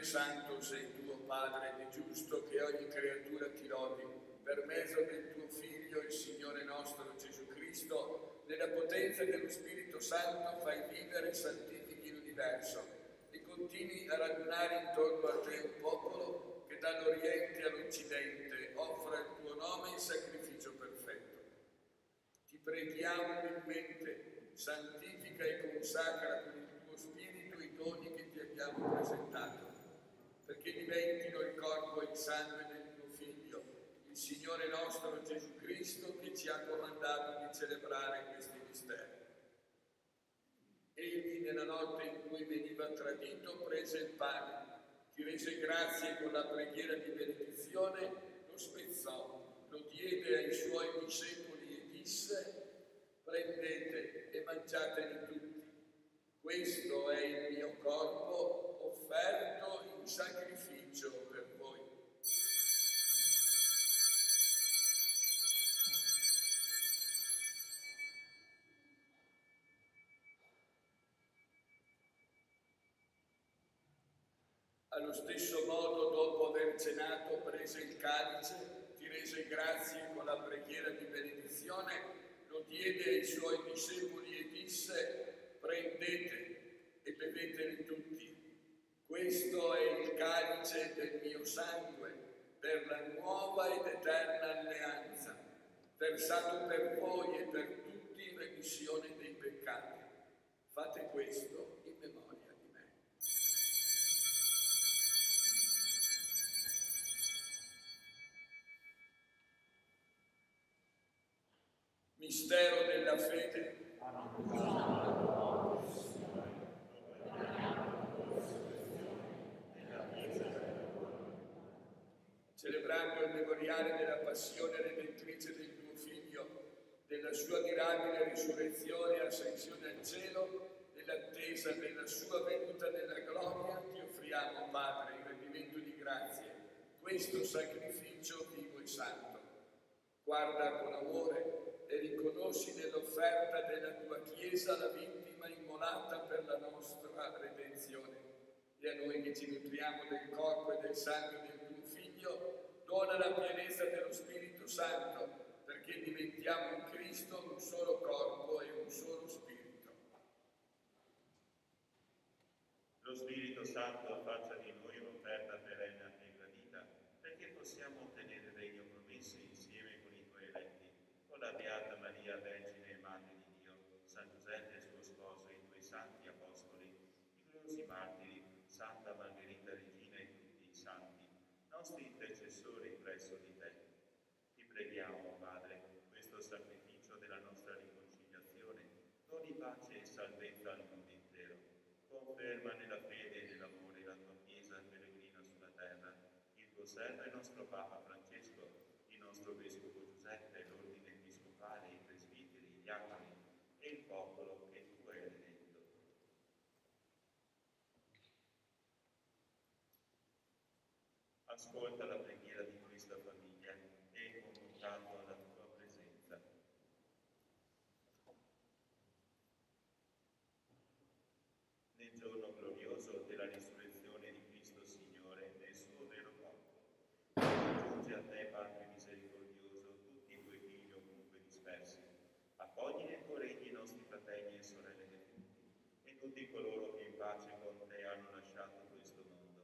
Santo sei tuo Padre ed è giusto che ogni creatura ti lodi per mezzo del tuo Figlio, il Signore nostro Gesù Cristo, nella potenza dello Spirito Santo fai vivere e santifichi l'universo e continui a radunare intorno a te un popolo che dall'Oriente all'Occidente offra il tuo nome in sacrificio perfetto. Ti preghiamo umilmente, santifica e consacra con il tuo Spirito i doni che ti abbiamo presentato, perché diventino il corpo e il sangue del tuo Figlio, il Signore nostro Gesù Cristo, che ci ha comandato di celebrare questi misteri. Egli, nella notte in cui veniva tradito, prese il pane, ti rese grazie con la preghiera di benedizione, lo spezzò, lo diede ai suoi discepoli e disse: prendete e mangiatene tutti. Questo è il mio corpo offerto in sacrificio per voi. Allo stesso modo, dopo aver cenato, prese il calice, ti rese grazie con la preghiera di benedizione, lo diede ai suoi discepoli e disse: prendete e bevetene tutti. Questo è il calice del mio sangue, per la nuova ed eterna alleanza, versato per voi e per tutti in remissione dei peccati. Fate questo in memoria di me. Mistero della fede. Celebrando il memoriale della passione redentrice del tuo Figlio, della sua mirabile risurrezione e ascensione al cielo, nell'attesa della sua venuta nella gloria, ti offriamo, Padre, in rendimento di grazie, questo sacrificio vivo e santo. Guarda con amore e riconosci nell'offerta della tua Chiesa la vittima immolata per la nostra redenzione. E a noi che ci nutriamo del corpo e del sangue del tuo Figlio, dona la pienezza dello Spirito Santo, perché diventiamo in Cristo un solo corpo e un solo Spirito. Lo Spirito Santo faccia di noi un'offerta perenne e gradita, perché possiamo ottenere il regno promesso insieme con i tuoi eletti, con la Beata Maria, Vergine e Madre di Dio, San Giuseppe suo sposo e i tuoi santi apostoli, i gloriosi martiri, Santa Margherita Regina e tutti i santi, nostri intercessori presso di te. Ti preghiamo, Padre, questo sacrificio della nostra riconciliazione, doni pace e salvezza al mondo intero. Conferma nella fede e nell'amore la tua Chiesa peregrina sulla terra, il tuo servo e nostro Papa Francesco, il nostro Vescovo Giuseppe, l'ordine episcopale, i presbiteri, i diaconi e il popolo che tu hai eletto. Ascolta la preghiera di questa famiglia e convocato alla tua presenza. Nel giorno glorioso della risurrezione di Cristo Signore nel suo vero corpo, giunge a te, Padre misericordioso, tutti i tuoi figli ovunque dispersi. Accogli nel tuo regno i nostri fratelli e sorelle defunti e tutti coloro che in pace con te hanno lasciato questo mondo.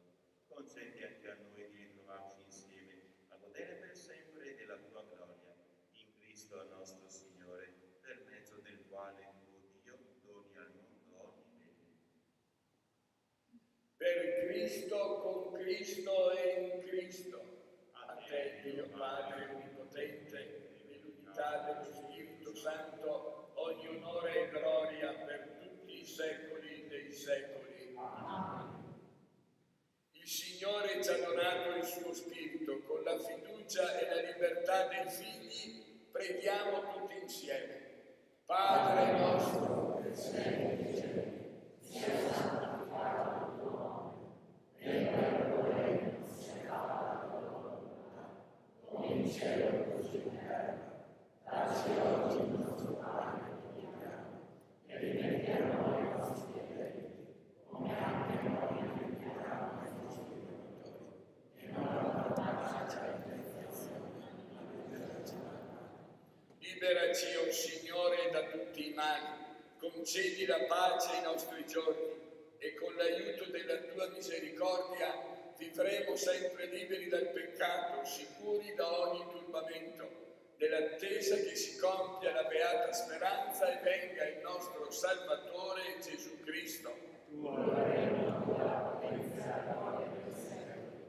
Concedi anche a noi di ritrovarci insieme a godere per sempre della tua gloria. In Cristo nostro Signore, per mezzo del quale tuo Dio doni al mondo ogni bene. Per Cristo, con Cristo e in Cristo, a te Dio Padre Onnipotente, nell'unità dello Spirito Santo, ogni onore e gloria per tutti i secoli dei secoli. Amen. Il Signore ci ha donato il suo Spirito, con la fiducia e la libertà dei figli, preghiamo tutti insieme. Padre nostro, che sei nei cieli, sia santificato il tuo nome, venga il tuo regno, sia fatta la tua volontà, come in cielo così in terra. Dacci oggi il nostro pane quotidiano, e rimetti a noi i nostri debiti, come anche noi rimettiamo ai nostri debitori, e non abbandonarci alla tentazione, ma liberaci dal male. Liberaci, o Signore, da tutti i mali, concedi la pace ai nostri giorni, e con l'aiuto della tua misericordia vivremo sempre liberi dal peccato, sicuri da ogni turbamento, nell'attesa che si compia la beata speranza e venga il nostro Salvatore Gesù Cristo.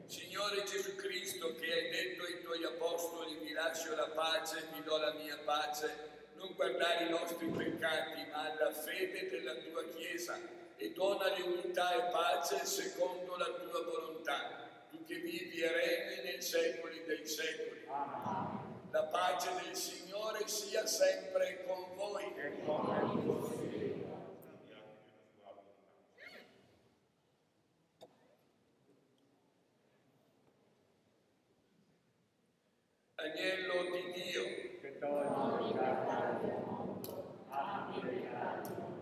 Signore Gesù Cristo, che hai detto ai tuoi apostoli: vi lascio la pace, vi do la mia pace, non guardare i nostri peccati, ma alla fede della tua Chiesa, e donale unità e pace secondo la tua volontà, tu che vivi e regni nei secoli dei secoli. Amen. La pace del Signore sia sempre con voi. E con il tuo Spirito. Agnello di Dio, che togli il peccato del mondo, abbi pietà di noi.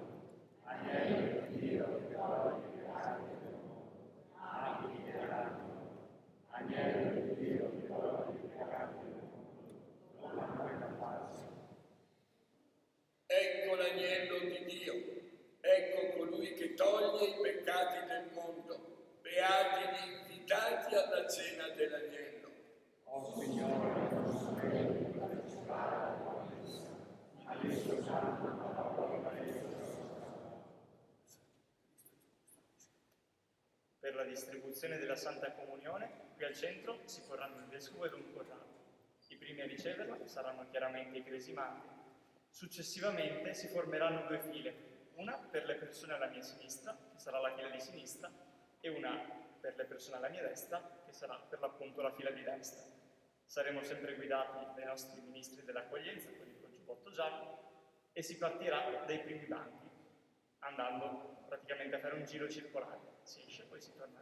Agnello di Dio, che togli il peccato del mondo, abbi pietà di noi. Agnello di Dio, che togli il peccato del mondo, dona a noi la pace. Ecco l'agnello di Dio, ecco colui che toglie i peccati del mondo. Beati gli invitati alla cena dell'agnello. O Signore, non sapevo di partecipare alla tua messa, adesso santo la parola e Per la distribuzione della Santa Comunione, qui al centro si porranno il Vescovo ed un corrado. I primi a riceverla saranno chiaramente i cresimanti. Successivamente si formeranno due file, una per le persone alla mia sinistra, che sarà la fila di sinistra, e una per le persone alla mia destra, che sarà per l'appunto la fila di destra. Saremo sempre guidati dai nostri ministri dell'accoglienza, quelli col giubbotto giallo, e si partirà dai primi banchi, andando praticamente a fare un giro circolare. Si esce e poi si torna.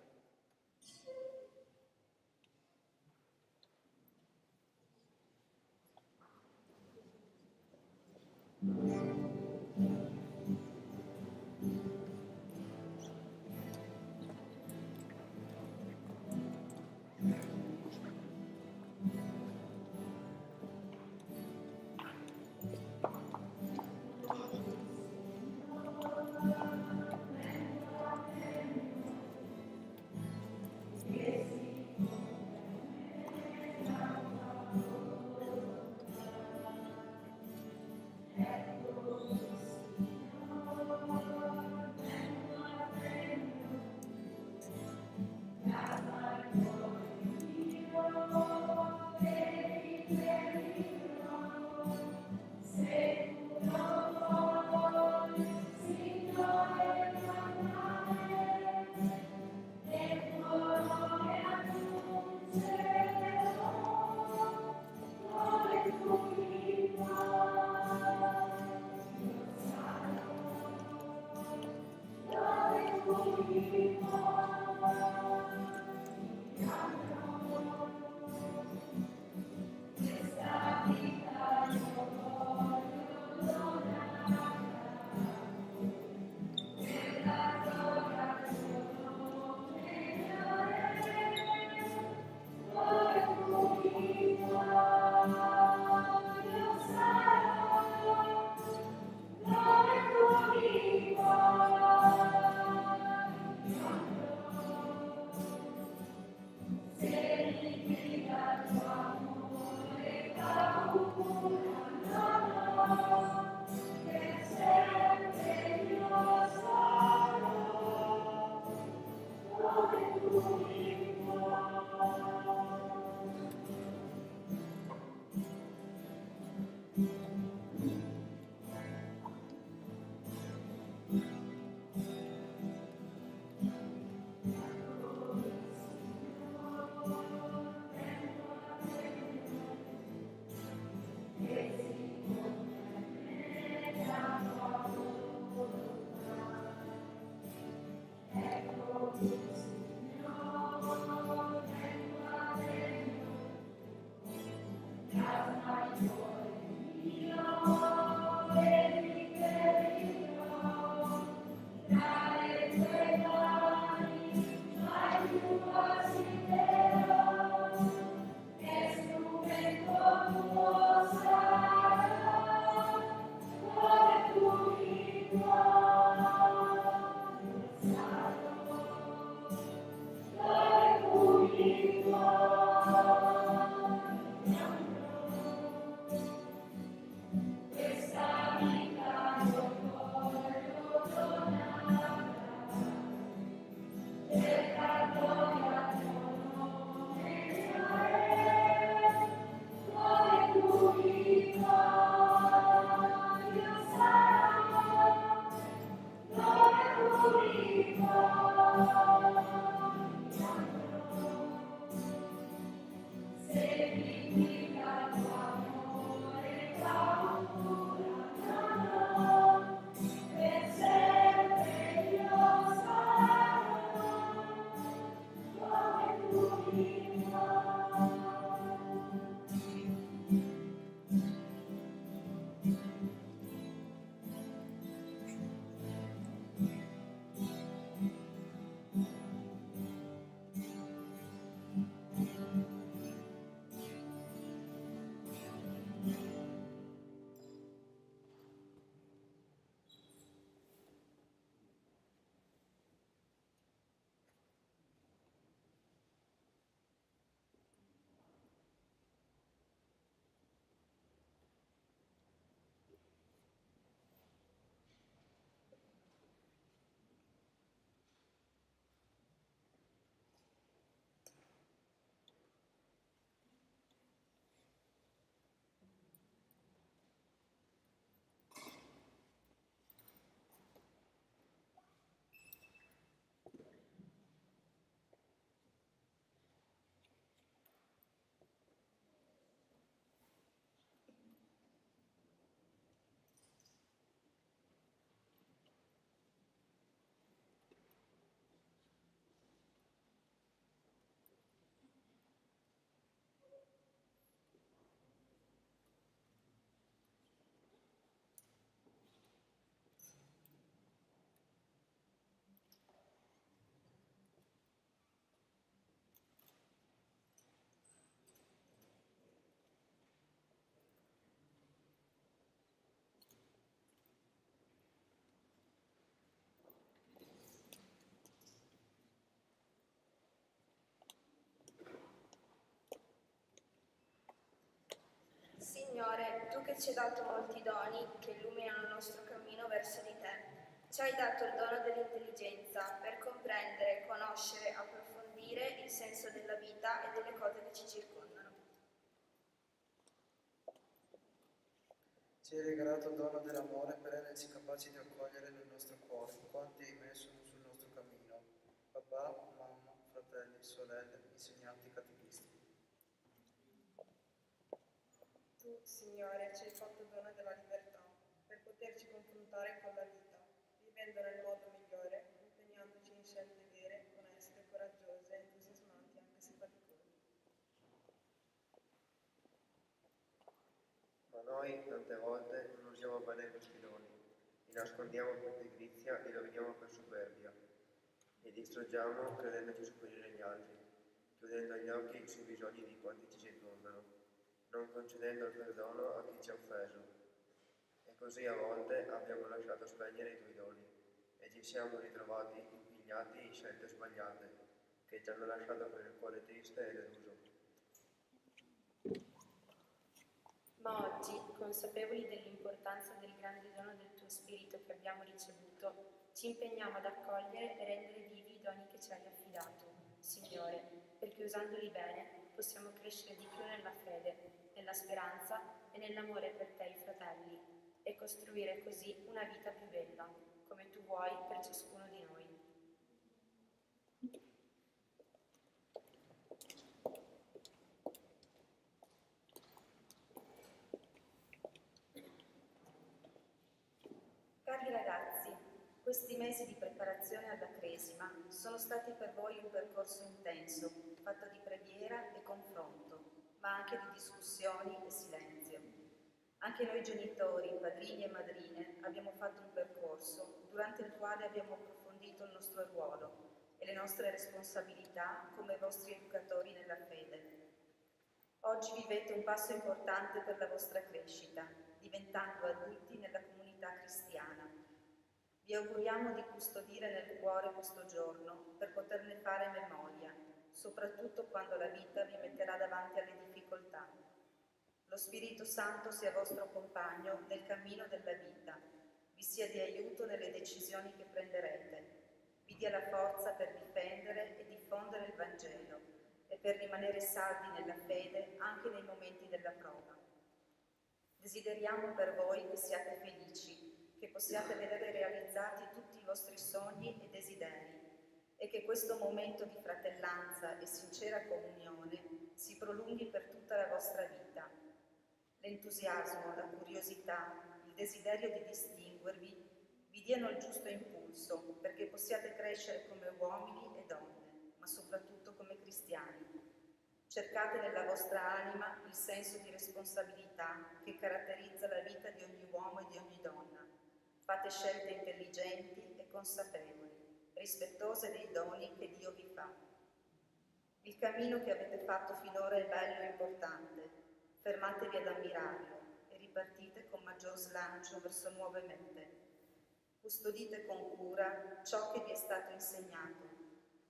Signore, tu che ci hai dato molti doni che illuminano il nostro cammino verso di te, ci hai dato il dono dell'intelligenza per comprendere, conoscere, approfondire il senso della vita e delle cose che ci circondano. Ci hai regalato il dono dell'amore per renderci capaci di accogliere nel nostro cuore quanti ahimè sono sul nostro cammino: papà, mamma, fratelli, sorelle, insegnanti, catechisti. Tu, Signore, ci hai fatto dono della libertà per poterci confrontare con la vita, vivendo nel modo migliore, impegnandoci in scelte vere, oneste, coraggiose, entusiasmanti anche se faticose. Ma noi tante volte non usiamo bene questi doni, li nascondiamo per pigrizia e roviniamo per superbia, li distruggiamo credendoci superiori agli altri, chiudendo gli occhi sui bisogni di quanti ci circondano, non concedendo il perdono a chi ci ha offeso. E così a volte abbiamo lasciato spegnere i tuoi doni e ci siamo ritrovati impigliati in scelte sbagliate che ci hanno lasciato con il cuore triste e deluso. Ma oggi, consapevoli dell'importanza del grande dono del tuo Spirito che abbiamo ricevuto, ci impegniamo ad accogliere e rendere vivi i doni che ci hai affidato, Signore, perché usandoli bene possiamo crescere di più nella fede, nella speranza e nell'amore per te e i fratelli, e costruire così una vita più bella, come tu vuoi per ciascuno di noi. Cari ragazzi, questi mesi di preparazione alla Cresima sono stati per voi un percorso intenso, fatto di preghiera e confronto, ma anche di discussioni e silenzio. Anche noi genitori, padrini e madrine abbiamo fatto un percorso durante il quale abbiamo approfondito il nostro ruolo e le nostre responsabilità come vostri educatori nella fede. Oggi vivete un passo importante per la vostra crescita, diventando adulti nella comunità cristiana. Vi auguriamo di custodire nel cuore questo giorno per poterne fare memoria, soprattutto quando la vita vi metterà davanti alle difficoltà. Lo Spirito Santo sia vostro compagno nel cammino della vita, vi sia di aiuto nelle decisioni che prenderete, vi dia la forza per difendere e diffondere il Vangelo e per rimanere saldi nella fede anche nei momenti della prova. Desideriamo per voi che siate felici, che possiate vedere realizzati tutti i vostri sogni e desideri e che questo momento di fratellanza e sincera comunione si prolunghi per tutta la vostra vita. L'entusiasmo, la curiosità, il desiderio di distinguervi vi diano il giusto impulso perché possiate crescere come uomini e donne, ma soprattutto come cristiani. Cercate nella vostra anima il senso di responsabilità che caratterizza la vita di ogni uomo e di ogni donna. Fate scelte intelligenti e consapevoli, rispettose dei doni che Dio vi fa. Il cammino che avete fatto finora è bello e importante. Fermatevi ad ammirarlo e ripartite con maggior slancio verso nuove mete. Custodite con cura ciò che vi è stato insegnato.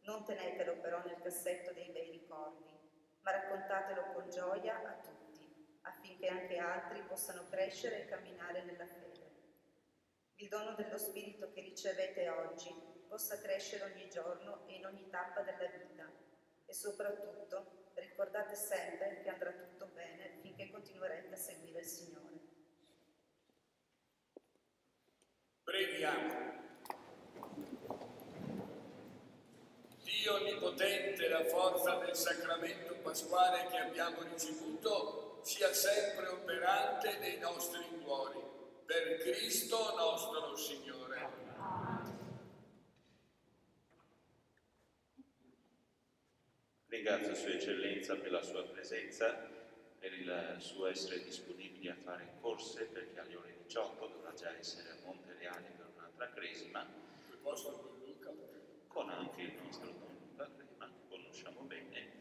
Non tenetelo però nel cassetto dei bei ricordi, ma raccontatelo con gioia a tutti, affinché anche altri possano crescere e camminare nella fede. Il dono dello Spirito che ricevete oggi possa crescere ogni giorno e in ogni tappa della vita. E soprattutto ricordate sempre che andrà tutto bene finché continuerete a seguire il Signore. Preghiamo. Dio Onnipotente, la forza del sacramento pasquale che abbiamo ricevuto sia sempre operante nei nostri cuori. Per Cristo nostro Signore. Ringrazio Sua Eccellenza per la sua presenza, per il suo essere disponibile a fare corse, perché alle ore 18 dovrà già essere a Montereale per un'altra cresima, con anche il nostro Don Luca Crema, che conosciamo bene.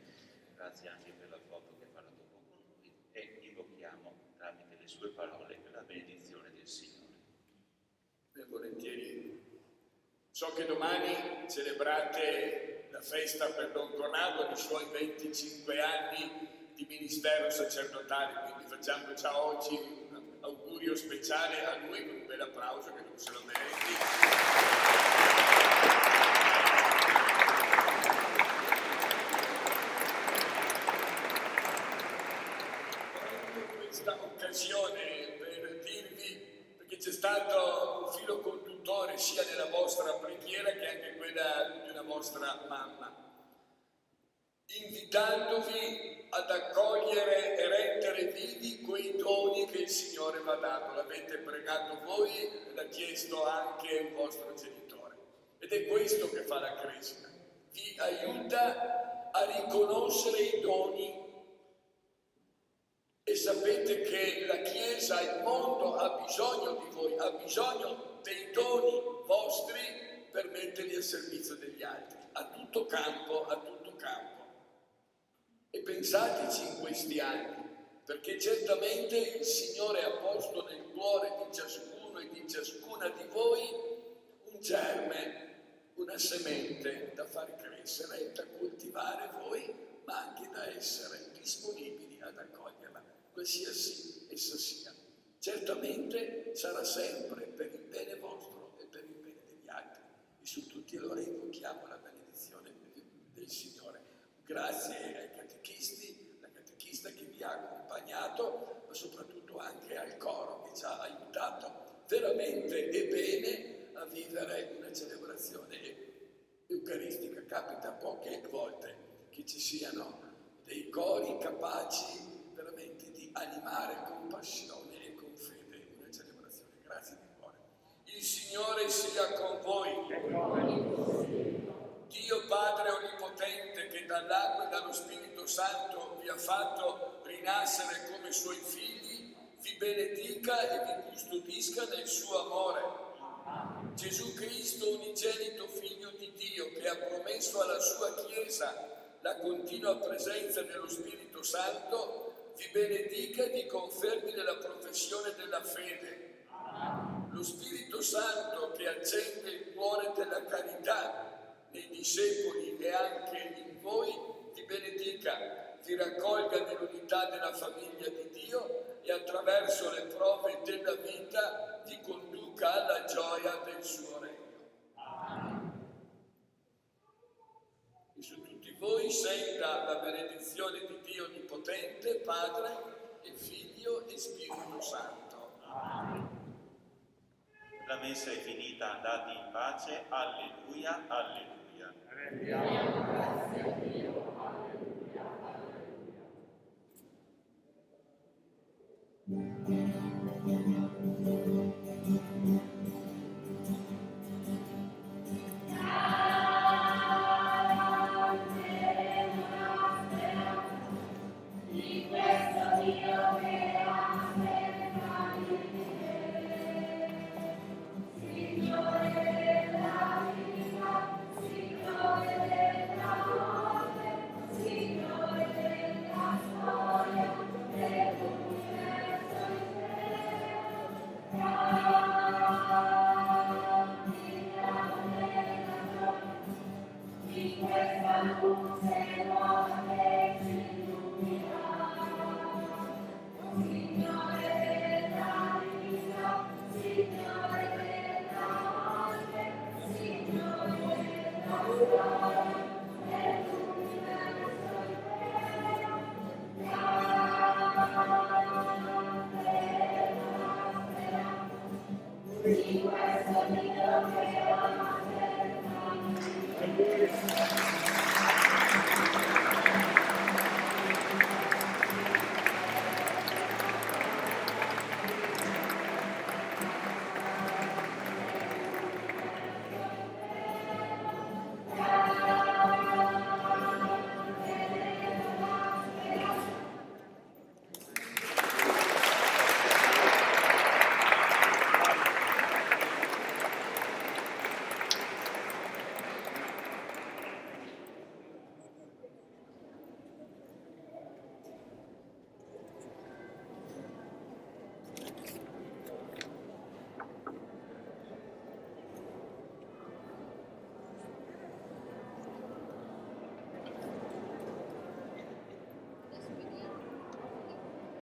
Grazie anche per la foto che farà dopo con noi, e invochiamo tramite le sue parole la benedizione del Signore. Volentieri. So che domani celebrate la festa per Don Corrado, i suoi 25 anni di ministero sacerdotale, quindi facciamo già oggi un augurio speciale a lui con un bel applauso che non se lo meriti. Questa occasione per dirvi, perché c'è stato un filo conduttore sia nella vostra preghiera che anche quella di una vostra mamma, invitandovi ad accogliere e rendere vivi quei doni che il Signore vi ha dato. L'avete pregato voi, l'ha chiesto anche un vostro genitore. Ed è questo che fa la Cresima. Vi aiuta a riconoscere i doni. E sapete che la Chiesa, il mondo ha bisogno di voi, ha bisogno dei doni vostri per metterli al servizio degli altri, a tutto campo, a tutto campo. E pensateci in questi anni, perché certamente il Signore ha posto nel cuore di ciascuno e di ciascuna di voi un germe, una semente da far crescere, da coltivare voi, ma anche da essere disponibili ad accoglierla. qualsiasi essa sia. Certamente sarà sempre per il bene vostro e per il bene degli altri. E su tutti allora invochiamo la benedizione del Signore. Grazie ai catechisti, la catechista che vi ha accompagnato, ma soprattutto anche al coro che ci ha aiutato veramente e bene a vivere una celebrazione eucaristica. Capita poche volte che ci siano dei cori capaci veramente di animare con passione e con fede una celebrazione. Grazie di cuore. Il Signore sia con voi. Dio Padre Onnipotente, che dall'acqua e dallo Spirito Santo vi ha fatto rinascere come suoi figli, vi benedica e vi custodisca nel suo amore. Gesù Cristo, unigenito Figlio di Dio, che ha promesso alla sua Chiesa la continua presenza dello Spirito Santo, vi benedica e vi confermi nella professione della fede. Lo Spirito Santo, che accende il cuore della carità nei discepoli e anche in voi, vi benedica, vi raccolga nell'unità della famiglia di Dio e attraverso le prove della vita vi conduca alla gioia del suo regno. E su tutti voi senta la benedizione di Dio Onnipotente, Padre e Figlio e Spirito Santo. La messa è finita, andate in pace. Alleluia, alleluia. Grazie a Dio. Di questo Dio che ama te.